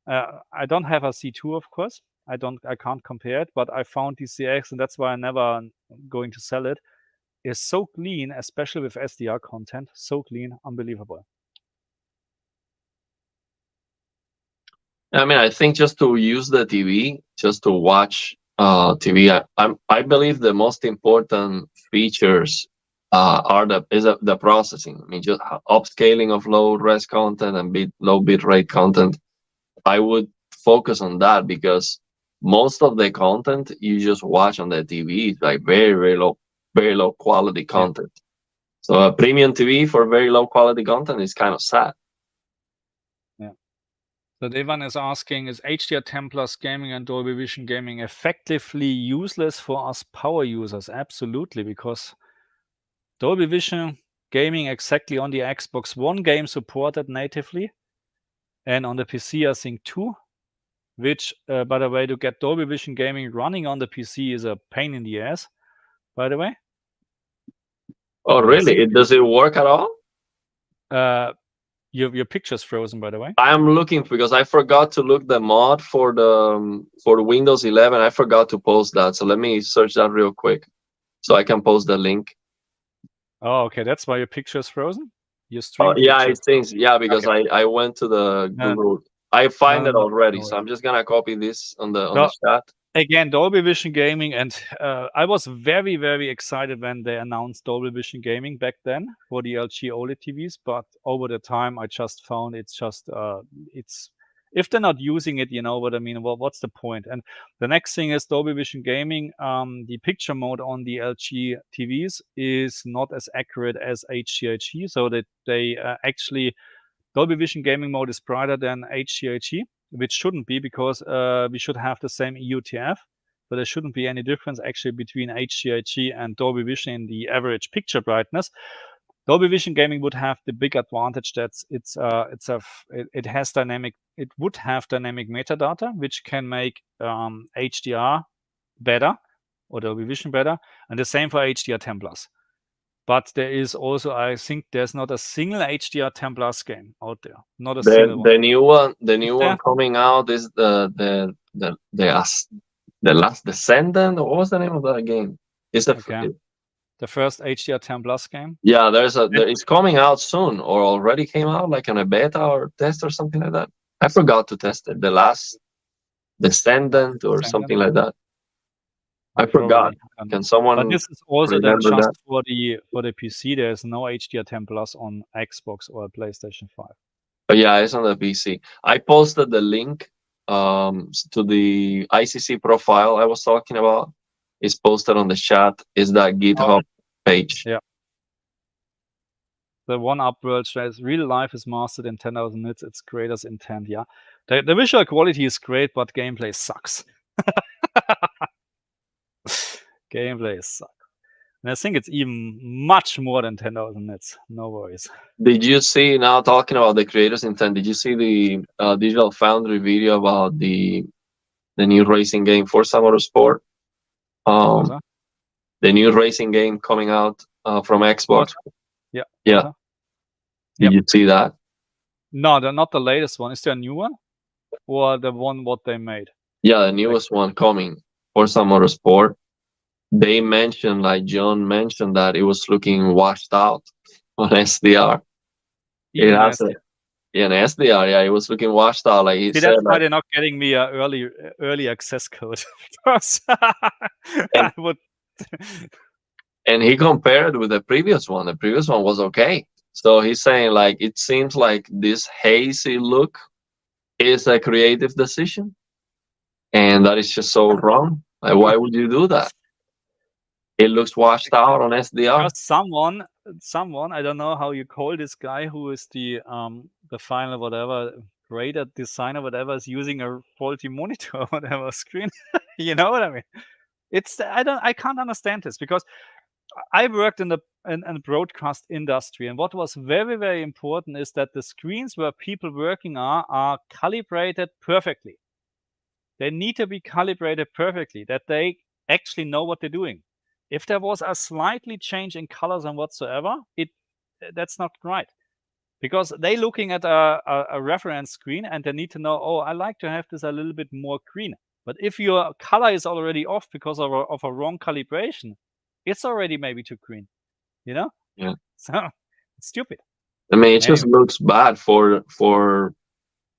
I don't have a C2, of course. I can't compare it, but I found the CX, and that's why I'm never going to sell it. Is so clean, especially with SDR content. So clean, unbelievable. I mean, I think just to use the TV, just to watch TV, I believe the most important features are the processing. I mean, just upscaling of low res content and low bit rate content. I would focus on that because most of the content you just watch on the TV is like very low quality content. Yeah. So a premium TV for very low quality content is kind of sad. Yeah. So Devan is asking, is HDR10 Plus gaming and Dolby Vision gaming effectively useless for us power users? Absolutely, because Dolby Vision gaming exactly on the Xbox One game supported natively, and on the PC I think too, which by the way, to get Dolby Vision gaming running on the PC is a pain in the ass, by the way. Oh, really? Does it work at all? Your picture's frozen, by the way. I'm looking because I forgot to look the mod for the Windows 11. I forgot to post that, so let me search that real quick so I can post the link. Oh, okay, that's why your picture is frozen. Your stream. Yeah, it seems. Yeah, because okay. I went to the Google. I find it already, so I'm just gonna copy this on the chat. Again, Dolby Vision gaming, and I was very excited when they announced Dolby Vision gaming back then for the LG OLED TVs. But over the time, I just found it's just it's if they're not using it, you know what I mean. Well, what's the point? And the next thing is Dolby Vision gaming. The picture mode on the LG TVs is not as accurate as HDHD, so that they actually Dolby Vision gaming mode is brighter than HDHD, which shouldn't be because we should have the same EUTF. So there shouldn't be any difference actually between HDHD and Dolby Vision in the average picture brightness. Dolby Vision gaming would have the big advantage that it has dynamic. It would have dynamic metadata, which can make HDR better or Dolby Vision better, and the same for HDR10 Plus. But there is also, I think, there's not a single HDR10 Plus game out there. Not a single one. The new one coming out is the Last Descendant. What was the name of that game? It's the first HDR10 Plus game. Yeah, it's coming out soon, or already came out, like in a beta or test or something like that. I forgot to test it. The Last Descendant or something like that. I forgot. Can someone? But this is also then just for the PC. There's no HDR10 Plus on Xbox or PlayStation 5. But yeah, it's on the PC. I posted the link to the ICC profile I was talking about. It's posted on the chat. Is that GitHub page? Yeah. The one upworld says real life is mastered in 10,000 nits. It's creator's intent. Yeah, the visual quality is great, but gameplay sucks. Gameplay sucks. And I think it's even much more than 10,000 nits. No worries. Did you see, now talking about the creator's intent, did you see the Digital Foundry video about the new racing game Forza Motorsport? Um, the new racing game coming out from Xbox. Yeah. Yeah. Did you see that? No, not the latest one. Is there a new one, or the one what they made? Yeah, the newest one coming for some Motorsport. They mentioned, like John mentioned, that it was looking washed out on SDR. Even It has SDR. an SDR. Yeah, it was looking washed out. Like he See, said, that's why like, they're not getting me a early access code because I would. and he compared with the previous one. The previous one was okay. So he's saying like it seems like this hazy look is a creative decision, and that is just so wrong. Like, why would you do that? It looks washed out on SDR. Because someone, I don't know how you call this guy who is the final whatever graded designer, whatever, is using a faulty monitor or whatever screen. You know what I mean? I can't understand this because I worked in the broadcast industry, and what was very, very important is that the screens where people working are calibrated perfectly. They need to be calibrated perfectly, that they actually know what they're doing. If there was a slightly change in colors and whatsoever, that's not right. Because they looking at a reference screen and they need to know, oh, I like to have this a little bit more green. But if your color is already off because of a wrong calibration, it's already maybe too green, you know? Yeah. So it's stupid. I mean, it just looks bad for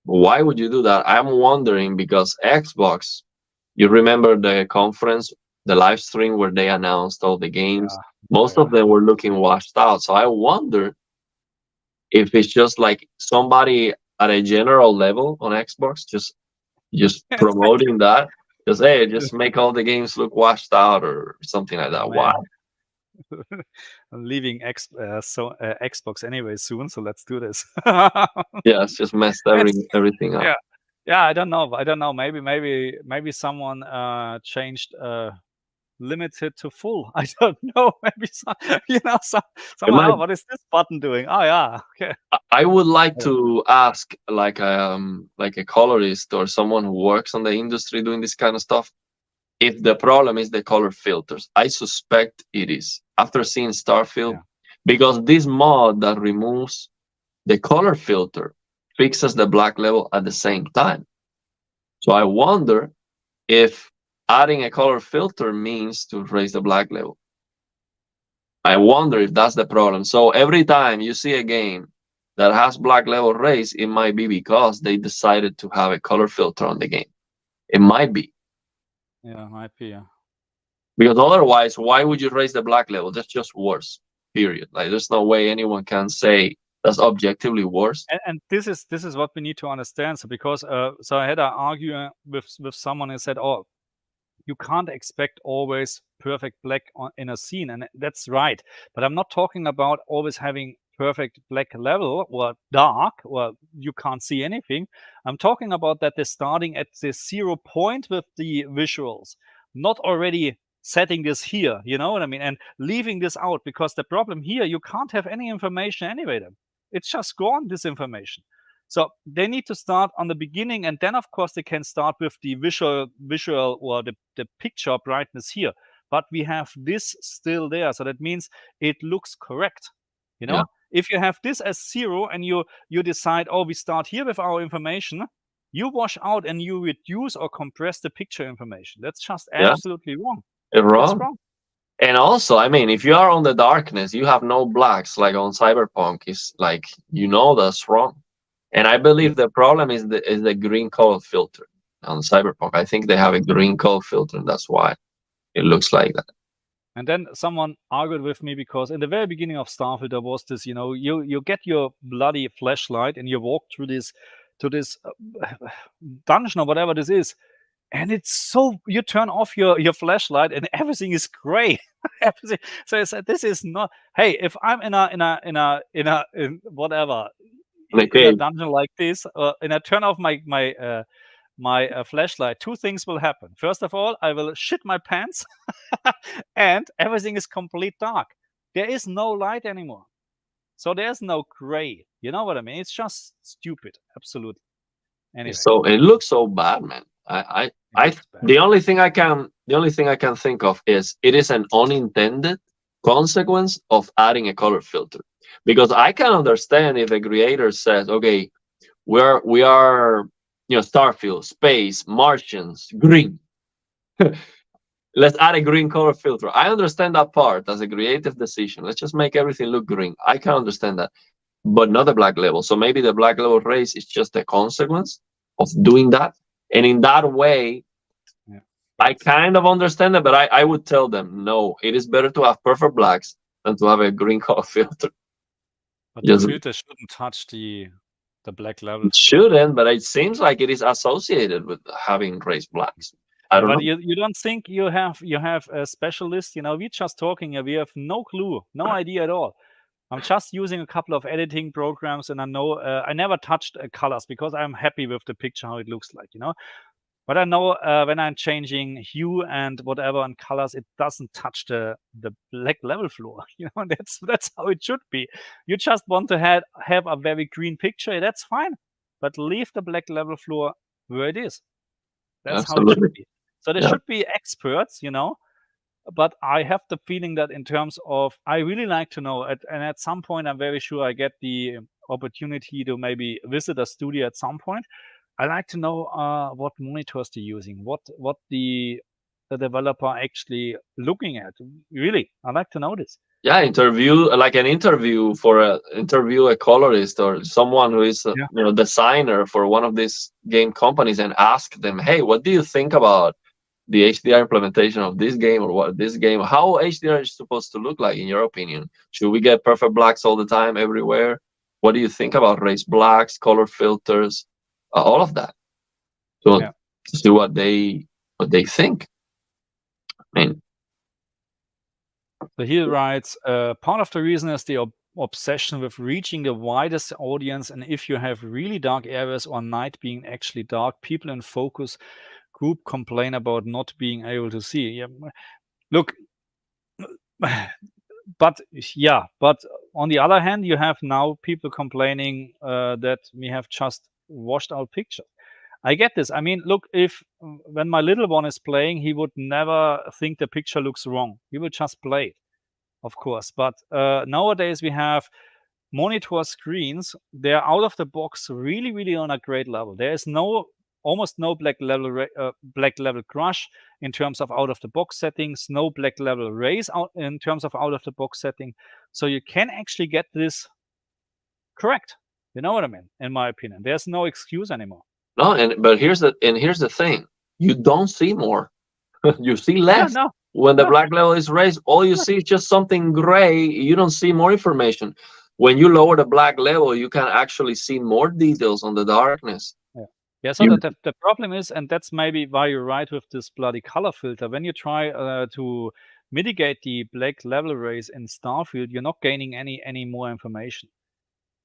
why would you do that? I'm wondering because Xbox, you remember the conference, the live stream where they announced all the games, most of them were looking washed out. So I wonder if it's just like somebody at a general level on Xbox just promoting that. Just hey, just make all the games look washed out or something like that. Why? I'm leaving Xbox anyway soon, so let's do this. Yeah, it's just messed everything up. Yeah, I don't know. Maybe someone changed limited to full. I don't know. Maybe someone. Oh, what is this button doing? Oh yeah, okay. I would like to ask like a colorist or someone who works on the industry doing this kind of stuff if the problem is the color filters. I suspect it is after seeing Starfield, because this mod that removes the color filter fixes the black level at the same time. So I wonder if adding a color filter means to raise the black level. I wonder if that's the problem. So every time you see a game that has black level raised, it might be because they decided to have a color filter on the game. It might be. Yeah, might be. Yeah. Because otherwise, why would you raise the black level? That's just worse. Period. Like there's no way anyone can say that's objectively worse. And this is what we need to understand. So because so I had an argument with someone who said, oh, you can't expect always perfect black in a scene, and that's right. But I'm not talking about always having perfect black level or dark or you can't see anything. I'm talking about that they're starting at the 0 point with the visuals, not already setting this here, you know what I mean, and leaving this out, because the problem here, you can't have any information anyway then. It's just gone, this information. So they need to start on the beginning, and then of course they can start with the visual or the picture brightness here. But we have this still there, so that means it looks correct. You know, if you have this as 0 and you decide, oh, we start here with our information, you wash out and you reduce or compress the picture information. That's just absolutely wrong. Wrong. Wrong. And also, I mean, if you are on the darkness, you have no blacks like on Cyberpunk. It's like, you know, that's wrong. And I believe the problem is the green color filter on Cyberpunk. I think they have a green color filter, and that's why it looks like that. And then someone argued with me because in the very beginning of Starfield, there was this, you know, you get your bloody flashlight and you walk through this dungeon or whatever this is, and it's so, you turn off your flashlight and everything is gray. Everything. So I said, this is not. Hey, if I'm in whatever, in a dungeon like this, and I turn off my flashlight, 2 things will happen. First of all, I will shit my pants, and everything is complete dark. There is no light anymore, so there's no gray. You know what I mean? It's just stupid, absolutely. Anyway. So it looks so bad, man. It's bad. The only thing I can think of is it is an unintended consequence of adding a color filter. Because I can understand if a creator says, okay, we are Starfield, space, Martians, green. Let's add a green color filter. I understand that part as a creative decision. Let's just make everything look green. I can understand that, but not the black level. So maybe the black level race is just a consequence of doing that. And in that way, Yeah. I kind of understand it, but I would tell them, no, it is better to have perfect blacks than to have a green color filter. But Just the filter shouldn't touch the black levels. it shouldn't, but it seems like it is associated with having raised blacks. I don't But know. you don't think you have a specialist? We're just talking here. We have no clue, no idea at all. I'm just using a couple of editing programs, and I know I never touched colors because I'm happy with the picture how it looks like, But I know when I'm changing hue and whatever and colors, it doesn't touch the black level floor. That's how it should be. You just want to have a very green picture. That's fine, but leave the black level floor where it is. That's how it should Absolutely. be. So there Yeah. should be experts, but I have the feeling that in terms of, I really like to know, and at some point, I'm very sure I get the opportunity to maybe visit a studio at some point. I like to know what monitors they're using, what the developer actually looking at. Really, I like to know this. Yeah, interview for a colorist or someone who is a Yeah. designer for one of these game companies, and ask them, hey, what do you think about the HDR implementation of this game, or what this game, how HDR is supposed to look like in your opinion? Should we get perfect blacks all the time everywhere? What do you think about raised blacks, color filters, all of that? So Yeah. to see what they think. I mean, So he writes, part of the reason is the obsession with reaching the widest audience, and if you have really dark areas or night being actually dark, people in focus group complain about not being able to see. Yeah. Look, but on the other hand, you have now people complaining that we have just washed out pictures. I get this. I mean, look, when my little one is playing, he would never think the picture looks wrong. He would just play it, of course. But nowadays we have monitor screens. They're out of the box, really, really on a great level. There is almost no black level crush in terms of out of the box settings, no black level raise out in terms of out of the box setting. So you can actually get this correct. You know what I mean? In my opinion, there's no excuse anymore. no, but here's the thing: you don't see more. You see Yeah, less. no, When the no, black level is raised, all you no. see is just something gray. You don't see more information. When you lower the black level, you can actually see more details on the darkness. Yeah, so You, the problem is, and that's maybe why you're right with this bloody color filter. When you try to mitigate the black level raise in Starfield, you're not gaining any more information.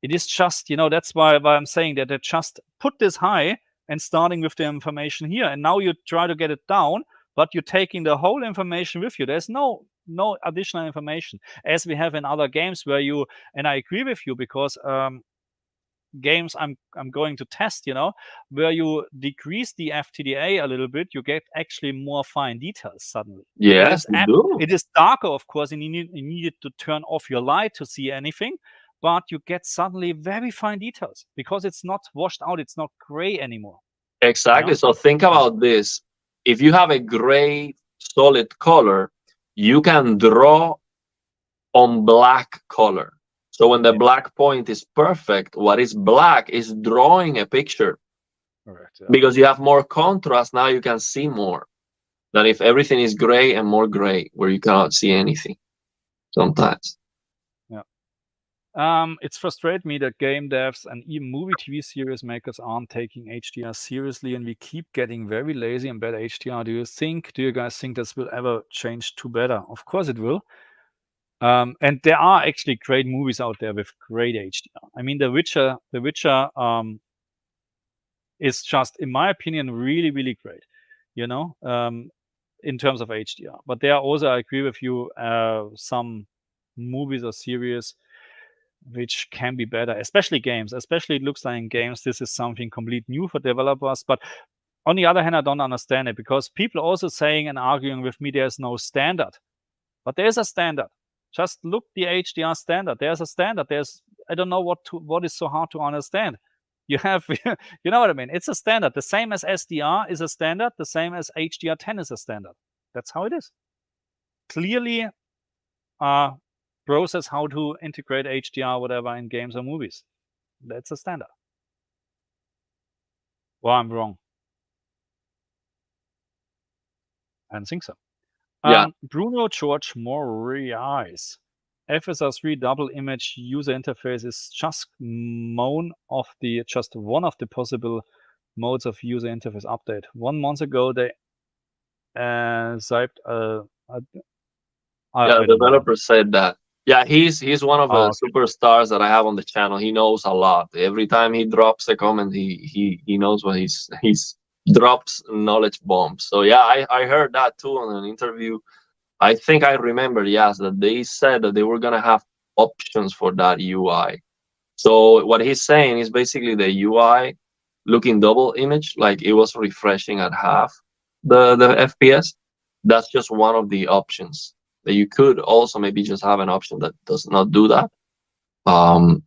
It is just, that's why I'm saying that they just put this high and starting with the information here, and now you try to get it down, but you're taking the whole information with you. There's no additional information as we have in other games where and I agree with you, because games I'm going to test, where you decrease the FTDA a little bit, you get actually more fine details suddenly. yes, you do. It is darker, of course, and you needed to turn off your light to see anything, but you get suddenly very fine details because it's not washed out, it's not gray anymore. Exactly. So think about this. If you have a gray solid color, you can draw on black color. So when the black point is perfect, what is black is drawing a picture. Correct. Because you have more contrast, now you can see more than if everything is gray and more gray, where you cannot see anything sometimes. It's frustrated me that game devs and even movie TV series makers aren't taking HDR seriously, and we keep getting very lazy and bad HDR. Do you guys think this will ever change to better? Of course it will. And there are actually great movies out there with great HDR. I mean, The Witcher is just, in my opinion, really, really great, in terms of HDR. But there are also, I agree with you, some movies or series which can be better, especially games. Especially it looks like in games, this is something completely new for developers. But On the other hand, I don't understand it, because people also saying and arguing with me there's no standard. But there is a standard. Just look the HDR standard. There's a standard. I don't know what is so hard to understand. You have, you know what I mean? It's a standard. The same as SDR is a standard. The same as HDR10 is a standard. That's how it is. Clearly, process how to integrate HDR, whatever, in games or movies. That's a standard. Well, I'm wrong. I don't think so. Yeah. Bruno George Morais. FSR 3 double image user interface is just one of the possible modes of user interface update. 1 month ago, they the developer said that. Yeah, he's one of the superstars that I have on the channel. He knows a lot. Every time he drops a comment, he knows what he's drops knowledge bombs. So yeah, I heard that too on an interview. I think I remember, yes, that they said that they were gonna have options for that UI. So what he's saying is basically the UI looking double image, like it was refreshing at half the FPS. That's just one of the options. That you could also maybe just have an option that does not do that.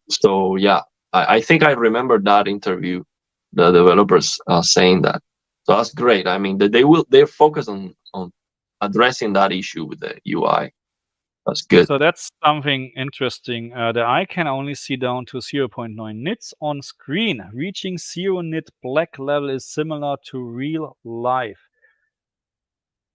So yeah, I think I remember that interview, the developers saying that. So that's great. I mean, they're focused on addressing that issue with the UI. That's good. So that's something interesting. The eye can only see down to 0.9 nits on screen. Reaching 0 nit black level is similar to real life.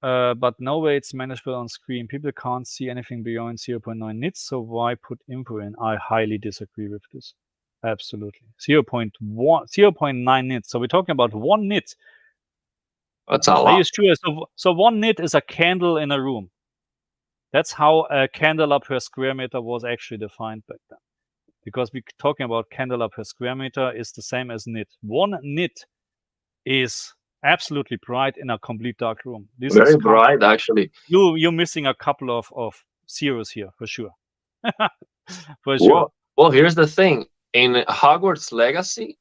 But no way it's manageable on screen. People can't see anything beyond 0.9 nits, so why put info in? I highly disagree with this. Absolutely. 0.9 nits. So we're talking about 1 nit. That's a lot. Are you sure? So 1 nit is a candle in a room. That's how a candela per square meter was actually defined back then. Because we're talking about candela per square meter is the same as nit. 1 nit is absolutely bright in a complete dark room. This Very is bright, actually. You're missing a couple of zeros here, for sure. For sure. Well, here's the thing. In Hogwarts Legacy,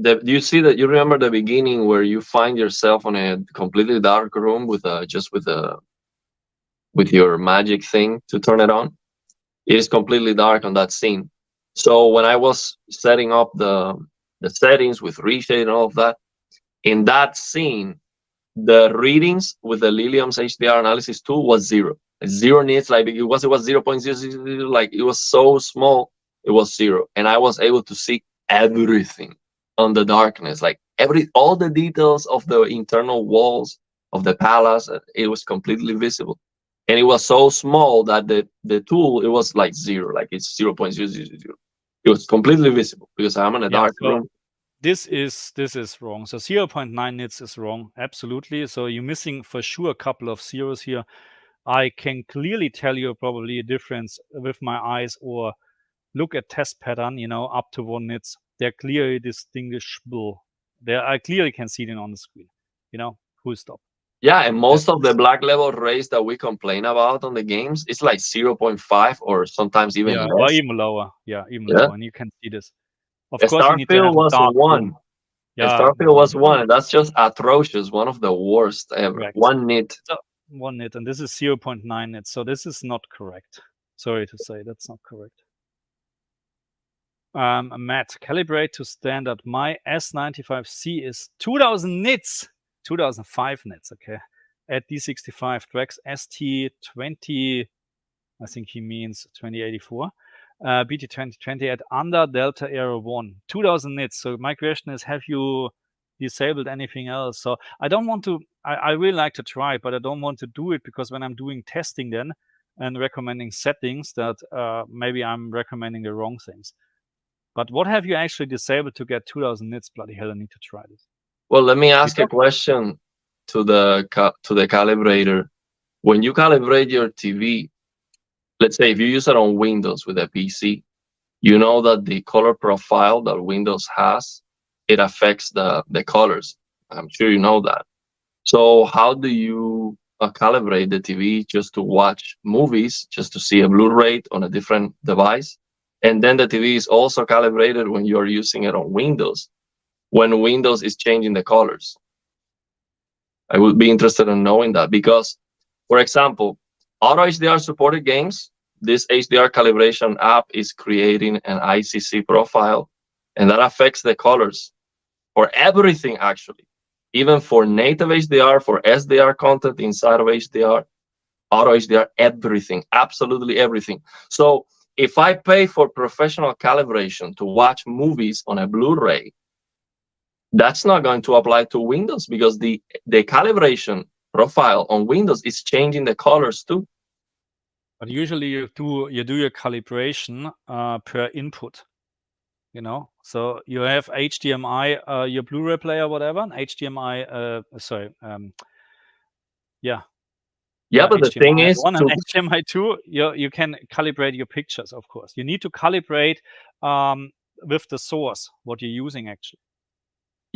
do you see that? You remember the beginning where you find yourself in a completely dark room with your magic thing to turn it on? It is completely dark on that scene. So when I was setting up the settings with reshade and all of that, in that scene, the readings with the Lilium's HDR analysis tool was 0. 0 nits, like it was 0.00, like it was so small, it was 0. And I was able to see everything on the darkness, like all the details of the internal walls of the palace. It was completely visible. And it was so small that the tool, it was like 0, like it's 0.000. It was completely visible because I'm in a dark room. This is wrong. So 0.9 nits is wrong, absolutely. So you're missing for sure a couple of zeros here. I can clearly tell you probably a difference with my eyes, or look at test pattern, up to 1 nits. They're clearly distinguishable. I clearly can see them on the screen, full stop. Yeah, and most of the black level rays that we complain about on the games, it's like 0.5 or sometimes even less. Or even lower. Lower, and you can see this. Of course, Starfield was 1. Yeah, Starfield was 1. That's just atrocious. One of the worst ever. Correct. 1 nit. So, 1 nit, and this is 0.9 nits. So this is not correct. Sorry to say, that's not correct. Matt, calibrate to standard. My S95C is 2000 nits. 2005 nits, okay. At D65 tracks ST20, I think he means 2084. BT2020 at under Delta Aero 1, 2000 nits. So my question is, have you disabled anything else? So I don't want to, I really like to try, but I don't want to do it, because when I'm doing testing then and recommending settings, that maybe I'm recommending the wrong things. But what have you actually disabled to get 2000 nits? Bloody hell, I need to try this. Well, let me ask a question to the calibrator. When you calibrate your TV, let's say if you use it on Windows with a PC, you know that the color profile that Windows has, it affects the colors. I'm sure you know that. So how do you calibrate the TV just to watch movies, just to see a Blu-ray on a different device? And then the TV is also calibrated when you're using it on Windows, when Windows is changing the colors. I would be interested in knowing that because, for example, Auto HDR supported games, this HDR calibration app is creating an ICC profile, and that affects the colors for everything actually, even for native HDR, for SDR content inside of HDR, Auto HDR, everything, absolutely everything. So if I pay for professional calibration to watch movies on a Blu-ray, that's not going to apply to Windows because the calibration profile on Windows is changing the colors too. But usually you do your calibration per input. You know, so you have HDMI, your Blu-ray player, whatever, and HDMI. Yeah, but the thing HDMI is, 1 and HDMI 2. You can calibrate your pictures, of course. You need to calibrate with the source what you're using actually.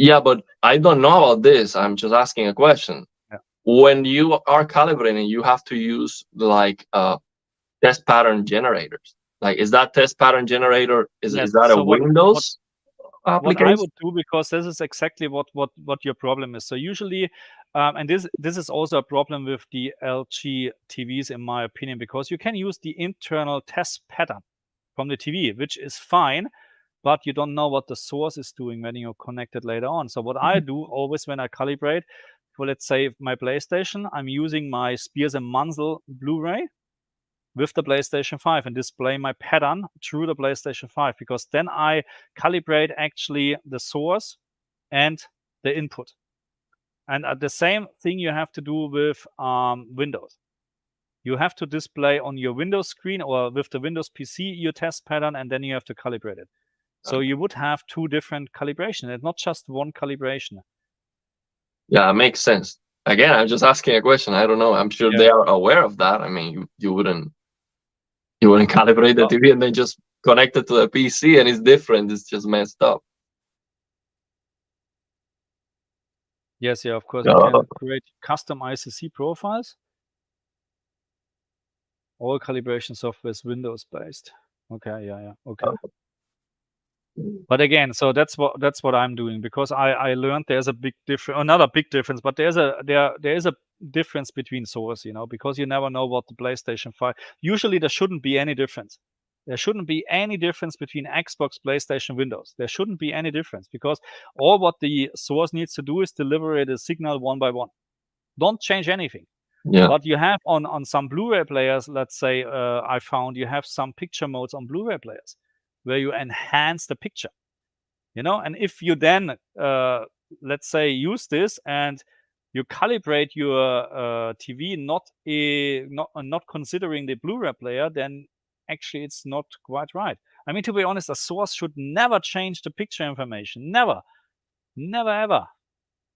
yeah, but I don't know about this. I'm just asking a question. Yeah. When you are calibrating, you have to use like test pattern generators. Like, is that test pattern generator is that So a Windows application? What I would do, because this is exactly what your problem is. So usually, and this is also a problem with the LG TVs, in my opinion, because you can use the internal test pattern from the TV, which is fine, but you don't know what the source is doing when you connect it later on. So what I do always when I calibrate for, let's say, my PlayStation, I'm using my Spears and Munsell Blu-ray with the PlayStation 5 and display my pattern through the PlayStation 5, because then I calibrate actually the source and the input. And the same thing you have to do with Windows. You have to display on your Windows screen or with the Windows PC your test pattern, and then you have to calibrate it. So you would have two different calibrations, and not just one calibration. Yeah, it makes sense. Again, I'm just asking a question. I don't know. I'm sure they are aware of that. I mean, you wouldn't calibrate the TV and then just connect it to the PC and it's different. It's just messed up. Yes, yeah, of course. You can create custom ICC profiles. All calibration software is Windows based. Okay, yeah, okay. But again, so that's what I'm doing, because I learned there's a big difference, another big difference, but there is a difference between source, you know, because you never know what the PlayStation 5. Usually there shouldn't be any difference. There shouldn't be any difference between Xbox, PlayStation, Windows. There shouldn't be any difference, because all what the source needs to do is deliver a signal one by one. Don't change anything. Yeah. But you have on some Blu-ray players, let's say, I found you have some picture modes on Blu-ray players where you enhance the picture, you know. And if you then, let's say, use this and you calibrate your TV not considering the Blu-ray player, then actually it's not quite right. I mean, to be honest, a source should never change the picture information. Never, ever.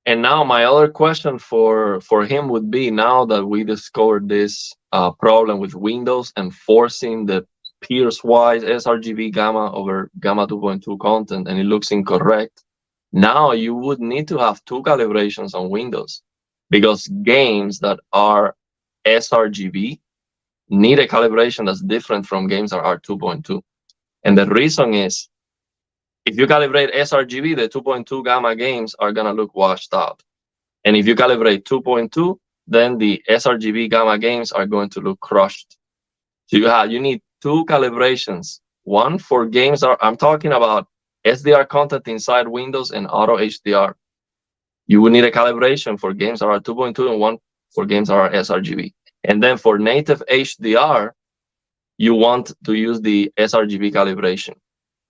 And now my other question for him would be, now that we discovered this problem with Windows enforcing the pierce-wise sRGB gamma over gamma 2.2 content, and it looks incorrect, now you would need to have two calibrations on Windows, because games that are sRGB need a calibration that's different from games that are 2.2. And the reason is, if you calibrate sRGB, the 2.2 gamma games are going to look washed out. And if you calibrate 2.2, then the sRGB gamma games are going to look crushed. So you need two calibrations. One for games I'm talking about SDR content inside Windows and Auto HDR. You would need a calibration for games that are 2.2 and one for games that are sRGB. And then for native HDR, you want to use the sRGB calibration.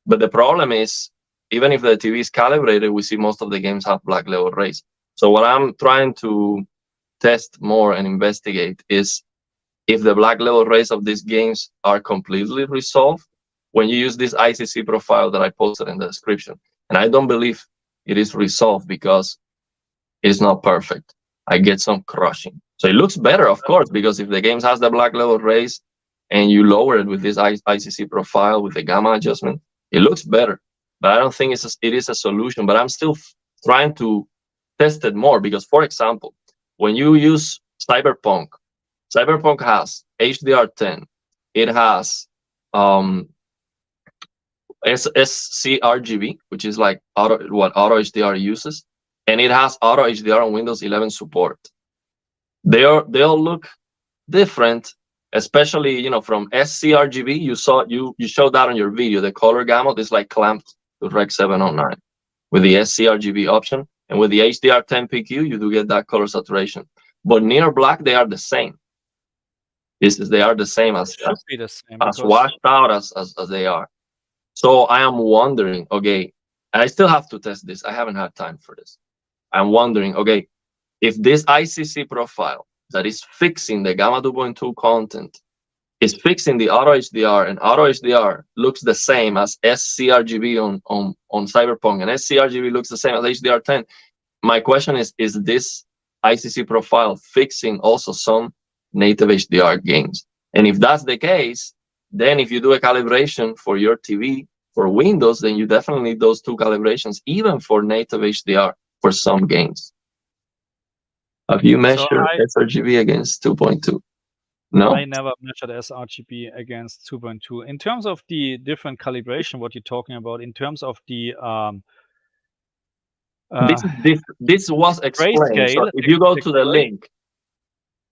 But the problem is, even if the TV is calibrated, we see most of the games have black level rays. So what I'm trying to test more and investigate is if the black level rays of these games are completely resolved when you use this ICC profile that I posted in the description. And I don't believe it is resolved because it is not perfect. I get some crushing. So it looks better, of course, because if the game has the black level rays and you lower it with this ICC profile with the gamma adjustment, it looks better. But I don't think it is a solution. But I'm still trying to test it more, because, for example, when you use Cyberpunk has HDR10. It has sCRGB, which is like what Auto HDR uses. and it has Auto HDR and Windows 11 support. They all look different, especially, you know, from sCRGB. You showed that on your video. The color gamut is like clamped to Rec 709 with the sCRGB option, and with the HDR10 PQ, you do get that color saturation. But near black, they are the same. They are the same as washed out as they are. So I am wondering, okay, I still have to test this. I haven't had time for this. I'm wondering, okay, if this ICC profile that is fixing the Gamma 2.2 content is fixing the Auto HDR, and Auto HDR looks the same as sCRGB on Cyberpunk, and sCRGB looks the same as HDR10. My question is this ICC profile fixing also some native HDR gains? And if that's the case, then if you do a calibration for your TV for Windows, then you definitely need those two calibrations, even for native HDR for some gains. Have you measured sRGB against 2.2? No, I never measured sRGB against 2.2. In terms of the different calibration, what you're talking about, in terms of the this was explained. So if you go to the link,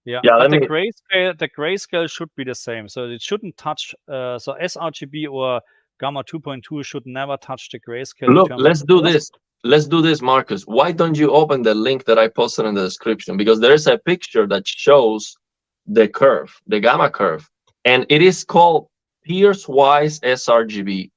the grayscale should be the same. So it shouldn't touch. So sRGB or Gamma 2.2 should never touch the grayscale. Look, let's do this. Let's do this, Marcus. Why don't you open the link that I posted in the description? Because there's a picture that shows the curve, the gamma curve, and it is called Pierce-wise sRGB.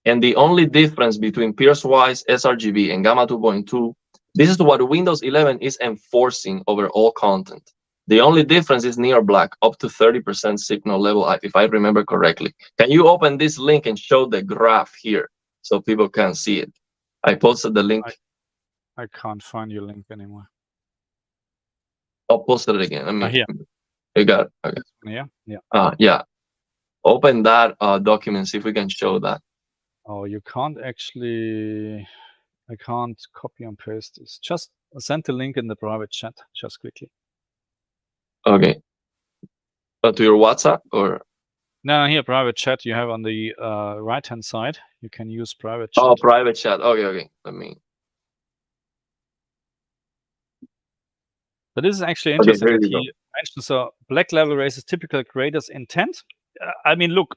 And the only difference between Pierce-wise sRGB and Gamma 2.2, this is what Windows 11 is enforcing over all content. The only difference is near black, up to 30% signal level, if I remember correctly. Can you open this link and show the graph here so people can see it? I posted the link. I can't find your link anymore. I'll post it again. I mean, here. You got it. Okay. Yeah. Open that document, see if we can show that. Oh, you can't actually. I can't copy and paste this. Just send the link in the private chat, just quickly. Okay. To your WhatsApp or? No, here, private chat. You have on the right-hand side. You can use private chat. Oh, private chat. Okay. Let me. But this is actually interesting that he mentioned. So black level raises typical creators' intent. I mean, look,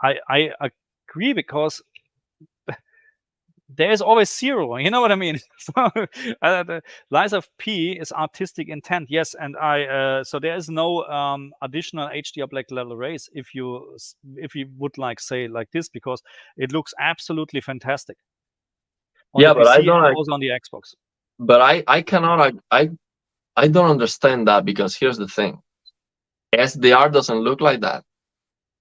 I agree, because there is always zero. You know what I mean? So the lies of P is artistic intent. Yes, and so there is no additional HDR black level raise if you would like say like this, because it looks absolutely fantastic. But I don't also on the Xbox. But I cannot. I don't understand that, because here's the thing: SDR doesn't look like that.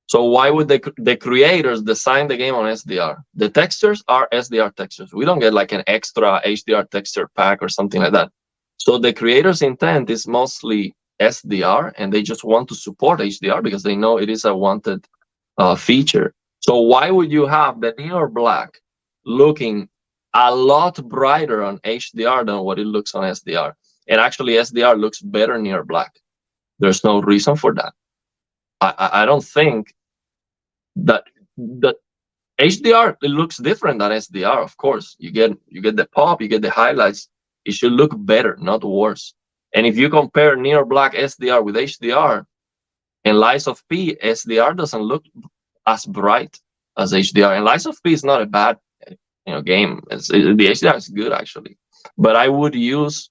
So why would the creators design the game on SDR? The textures are SDR textures. We don't get like an extra HDR texture pack or something like that. So the creators' intent is mostly SDR, and they just want to support HDR because they know it is a wanted feature. So why would you have the near black looking a lot brighter on HDR than what it looks on SDR? And actually, SDR looks better near black. There's no reason for that. I don't think that HDR, it looks different than SDR. Of course, you get the pop, you get the highlights. It should look better, not worse. And if you compare near black SDR with HDR and Lies of P, SDR doesn't look as bright as HDR. And Lies of P is not a bad game. The HDR is good actually, but I would use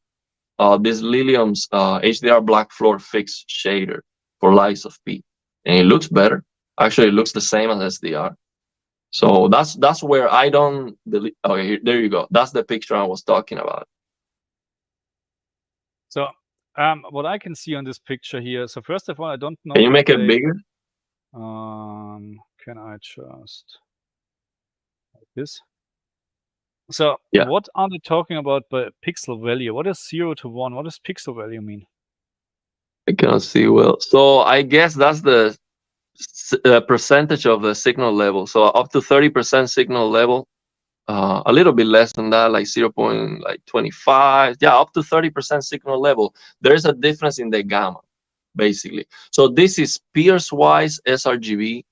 this Lilium's HDR Black Floor Fixed shader for Lies of P, and it looks better. Actually, it looks the same as SDR. So that's where I don't believe. Okay, there you go. That's the picture I was talking about. So what I can see on this picture here. So first of all, I don't know. Can you make it bigger? Can I just like this? So what are they talking about by pixel value? What is 0 to 1? What does pixel value mean? I cannot see well. So I guess that's the percentage of the signal level. So up to 30% signal level, a little bit less than that, like 0.25. Yeah, up to 30% signal level. There's a difference in the gamma, basically. So this is Pierce-wise sRGB.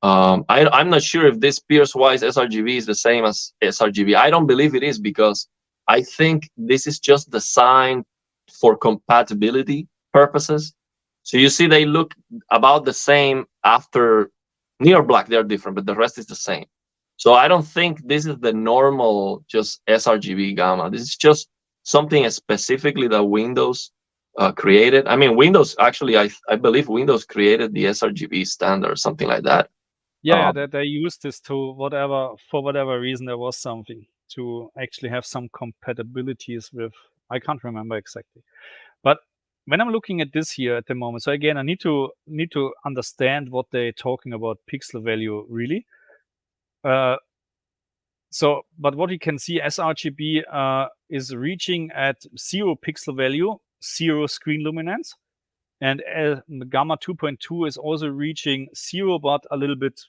I'm not sure if this Pierce-wise sRGB is the same as sRGB. I don't believe it is, because I think this is just designed for compatibility purposes. So you see, they look about the same after near black. They're different, but the rest is the same. So I don't think this is the normal just sRGB gamma. This is just something specifically that Windows created. I mean, Windows actually, I believe Windows created the sRGB standard, something like that. Yeah, that they used this to for whatever reason. There was something to actually have some compatibilities with. I can't remember exactly, but when I'm looking at this here at the moment, so again, I need to understand what they're talking about pixel value really. So, but what you can see, sRGB is reaching at 0 pixel value, 0 screen luminance, and gamma 2.2 is also reaching 0, but a little bit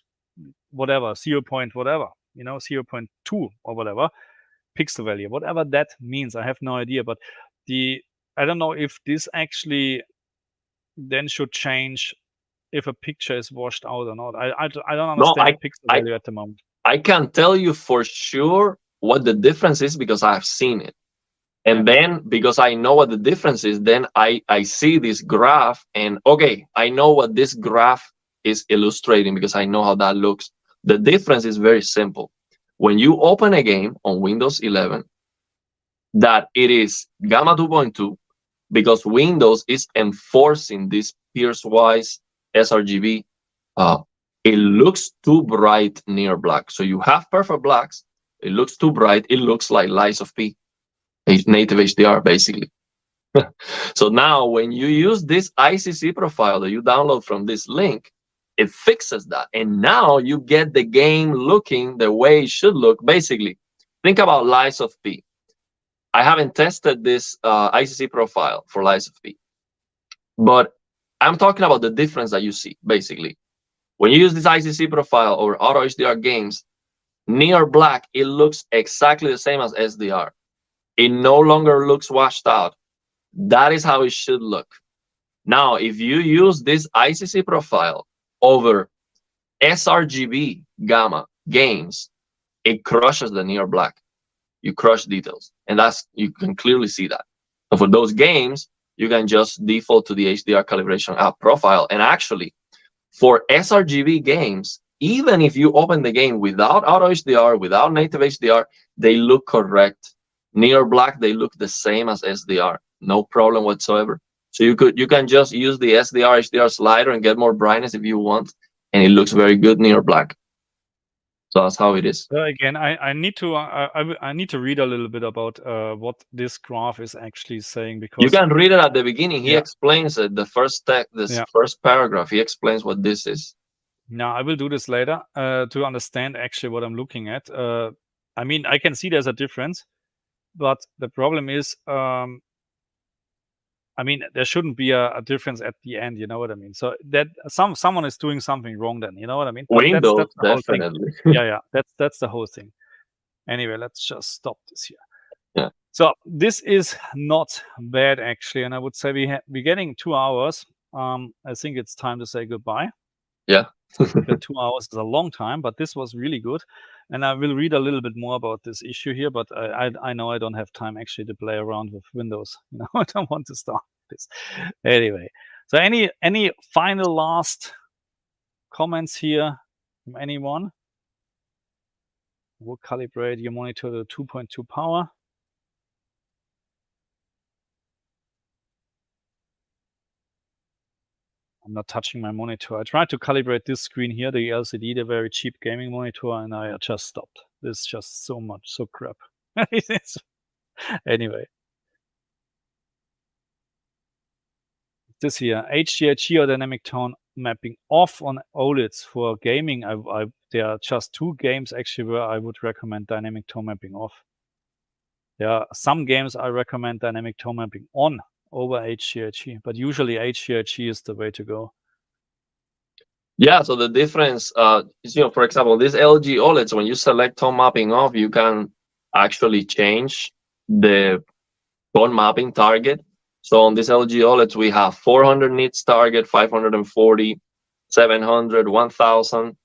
whatever, 0 point whatever, 0.2 or whatever pixel value, whatever that means. I have no idea, but I don't know if this actually then should change if a picture is washed out or not. I don't understand pixel value at the moment. I can tell you for sure what the difference is because I've seen it. And then because I know what the difference is, then I see this graph and okay, I know what this graph is illustrating because I know how that looks. The difference is very simple. When you open a game on Windows 11, that it is gamma 2.2 because Windows is enforcing this pierce-wise sRGB. It looks too bright near black. So you have perfect blacks. It looks too bright. It looks like lies of P, native HDR, basically. So now when you use this ICC profile that you download from this link, it fixes that. And now you get the game looking the way it should look. Basically, think about lies of P. I haven't tested this ICC profile for lies of P, but I'm talking about the difference that you see, basically. When you use this ICC profile over Auto HDR games, near black, it looks exactly the same as SDR. It no longer looks washed out. That is how it should look. Now, if you use this ICC profile over sRGB gamma games, it crushes the near black. You crush details, and you can clearly see that. So for those games, you can just default to the HDR calibration app profile. And actually, for sRGB games, even if you open the game without Auto HDR, without native HDR, they look correct. Near black, they look the same as SDR. No problem whatsoever. So you can just use the SDR HDR slider and get more brightness if you want, and it looks very good near black. So that's how it is. Again, I need to read a little bit about what this graph is actually saying, because you can read it at the beginning. He explains it. The first first paragraph, he explains what this is. Now I will do this later to understand actually what I'm looking at. I mean, I can see there's a difference, but the problem is, I mean, there shouldn't be a difference at the end. You know what I mean? So that someone is doing something wrong. Then you know what I mean? Windows, that's the definitely. Whole thing. Yeah, that's the whole thing. Anyway, let's just stop this here. Yeah. So this is not bad actually, and I would say we're getting 2 hours. I think it's time to say goodbye. Yeah. 2 hours is a long time, but this was really good. And I will read a little bit more about this issue here, but I know I don't have time actually to play around with Windows. I don't want to start this. Anyway, so any final last comments here from anyone? We'll calibrate your monitor to 2.2 power. I'm not touching my monitor. I tried to calibrate this screen here, the LCD, the very cheap gaming monitor, and I just stopped. This is just so crap. Anyway. This here, HDR or dynamic tone mapping off on OLEDs for gaming. There are just 2 games actually where I would recommend dynamic tone mapping off. There are some games I recommend dynamic tone mapping on over HDR, but usually HDR is the way to go. Yeah, so the difference is, for example, this LG OLEDs, when you select tone mapping off, you can actually change the tone mapping target. So on this LG OLEDs, we have 400 nits target, 540, 700, 1000,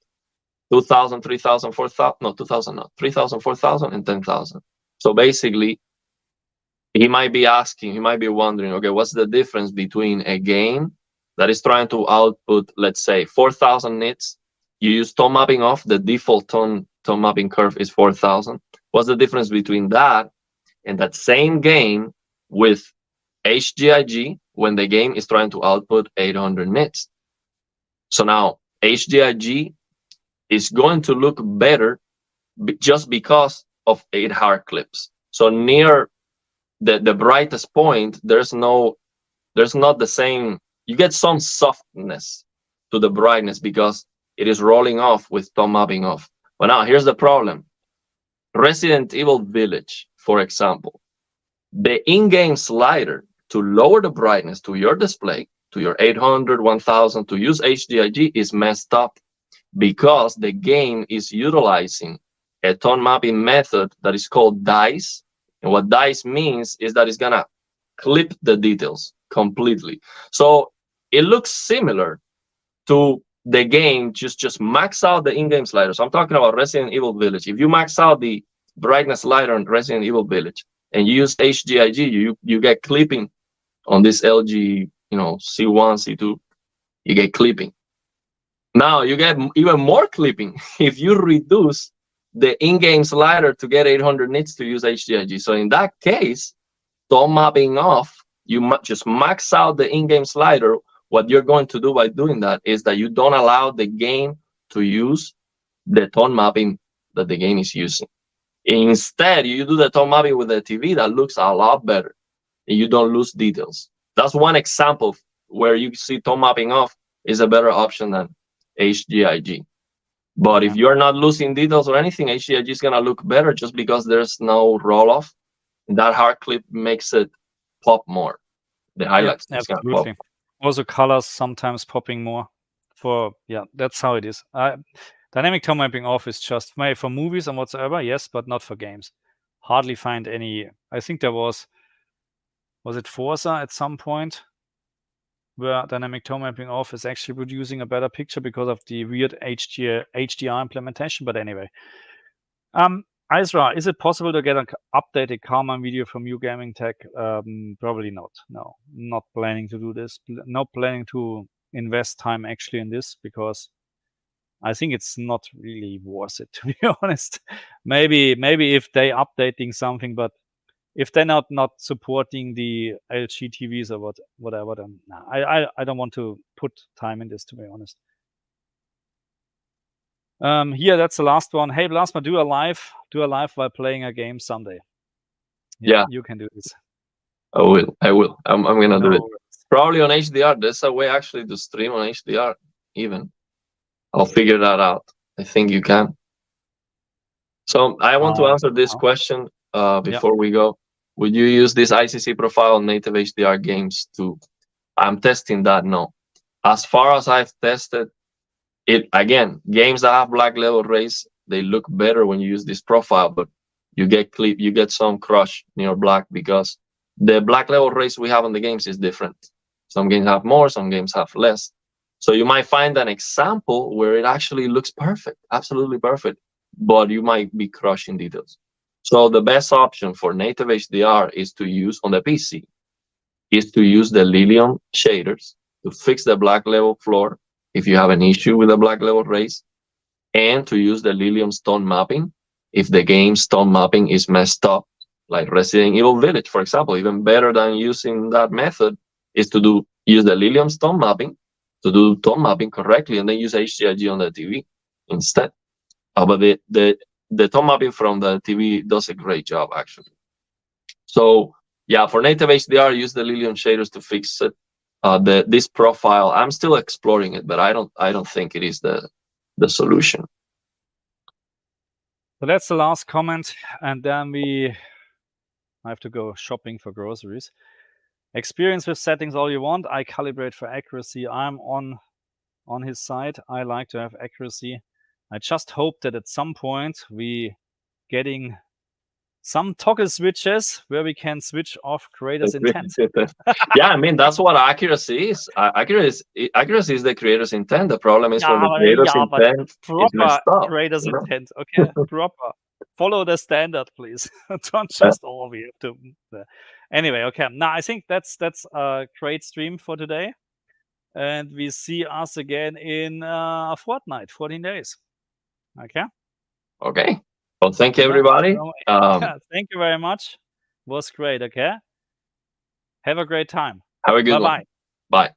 2000, 3000, 4000, no, 2000, no, 3000, 4000, and 10,000. So basically, he might be asking, he might be wondering, okay, what's the difference between a game that is trying to output, let's say, 4,000 nits? You use tone mapping off, the default tone mapping curve is 4,000. What's the difference between that and that same game with HGIG when the game is trying to output 800 nits? So now HGIG is going to look better just because of 8 clips. So near the brightest point, there's not the same, you get some softness to the brightness because it is rolling off with tone mapping off. But now here's the problem. Resident Evil Village, for example, the in-game slider to lower the brightness to your display, to your 800, 1000, to use HDIG is messed up because the game is utilizing a tone mapping method that is called dice. And what dice means is that it's gonna clip the details completely. So it looks similar to the game, just max out the in-game slider. So I'm talking about Resident Evil Village. If you max out the brightness slider on Resident Evil Village and you use HGIG, you get clipping on this LG, C1, C2, you get clipping. Now you get even more clipping if you reduce the in-game slider to get 800 nits to use HGIG. So in that case, tone mapping off, you just max out the in-game slider. What you're going to do by doing that is that you don't allow the game to use the tone mapping that the game is using. Instead, you do the tone mapping with the TV that looks a lot better, and you don't lose details. That's one example where you see tone mapping off is a better option than HGIG. But if you're not losing details or anything, HGIG is going to look better just because there's no roll-off. That hard clip makes it pop more. The highlights. Yeah, absolutely. Also colors sometimes popping more. That's how it is. Dynamic tone mapping off is just maybe for movies and whatsoever, yes, but not for games. Hardly find any. I think there was it Forza at some point where dynamic tone mapping off is actually producing a better picture because of the weird HDR implementation. But anyway, Isra, is it possible to get an updated Karman video from you Gaming Tech? Probably not. No, not planning to do this. Not planning to invest time actually in this because I think it's not really worth it, to be honest. Maybe if they updating something, but if they're not supporting the LG TVs or whatever, then I don't want to put time in this, to be honest. Here, that's the last one. Hey, Blasma, do a live while playing a game someday. Yeah. You can do this. I will. I'm gonna do it. Probably on HDR. There's a way actually to stream on HDR even. I'll figure that out. I think you can. So I want to answer this question before we go. Would you use this ICC profile on native HDR games too? I'm testing that. No. As far as I've tested it, again, games that have black level rays, they look better when you use this profile, but you get some crush near black because the black level rays we have on the games is different. Some games have more, some games have less. So you might find an example where it actually looks perfect, absolutely perfect, but you might be crushing details. So the best option for native HDR is to use on the PC, is to use the Lilium shaders to fix the black level floor if you have an issue with the black level rays, and to use the Lilium tone mapping if the game's tone mapping is messed up, like Resident Evil Village, for example. Even better than using that method is to use the Lilium tone mapping to do tone mapping correctly, and then use HGIG on the TV instead. But the tone mapping from the TV does a great job, actually. So yeah, for native HDR, use the Lilium shaders to fix it. This profile, I'm still exploring it, but I don't think it is the solution. So that's the last comment, and then I have to go shopping for groceries. Experience with settings all you want. I calibrate for accuracy. I'm on his side. I like to have accuracy. I just hope that at some point we getting some toggle switches where we can switch off creator's intent. Yeah, I mean, that's what accuracy is. Accuracy is the creator's intent. The problem is when the creator's intent is messed up. Creator's intent. Okay, proper. Follow the standard, please. Don't just we have to. Anyway, okay. Now I think that's a great stream for today, and we see us again in a fortnight, 14 days. Okay. Okay. Well, thank you, everybody. Thank you very much. Was great. Okay. Have a great time. Have a good one. Bye-bye. Bye.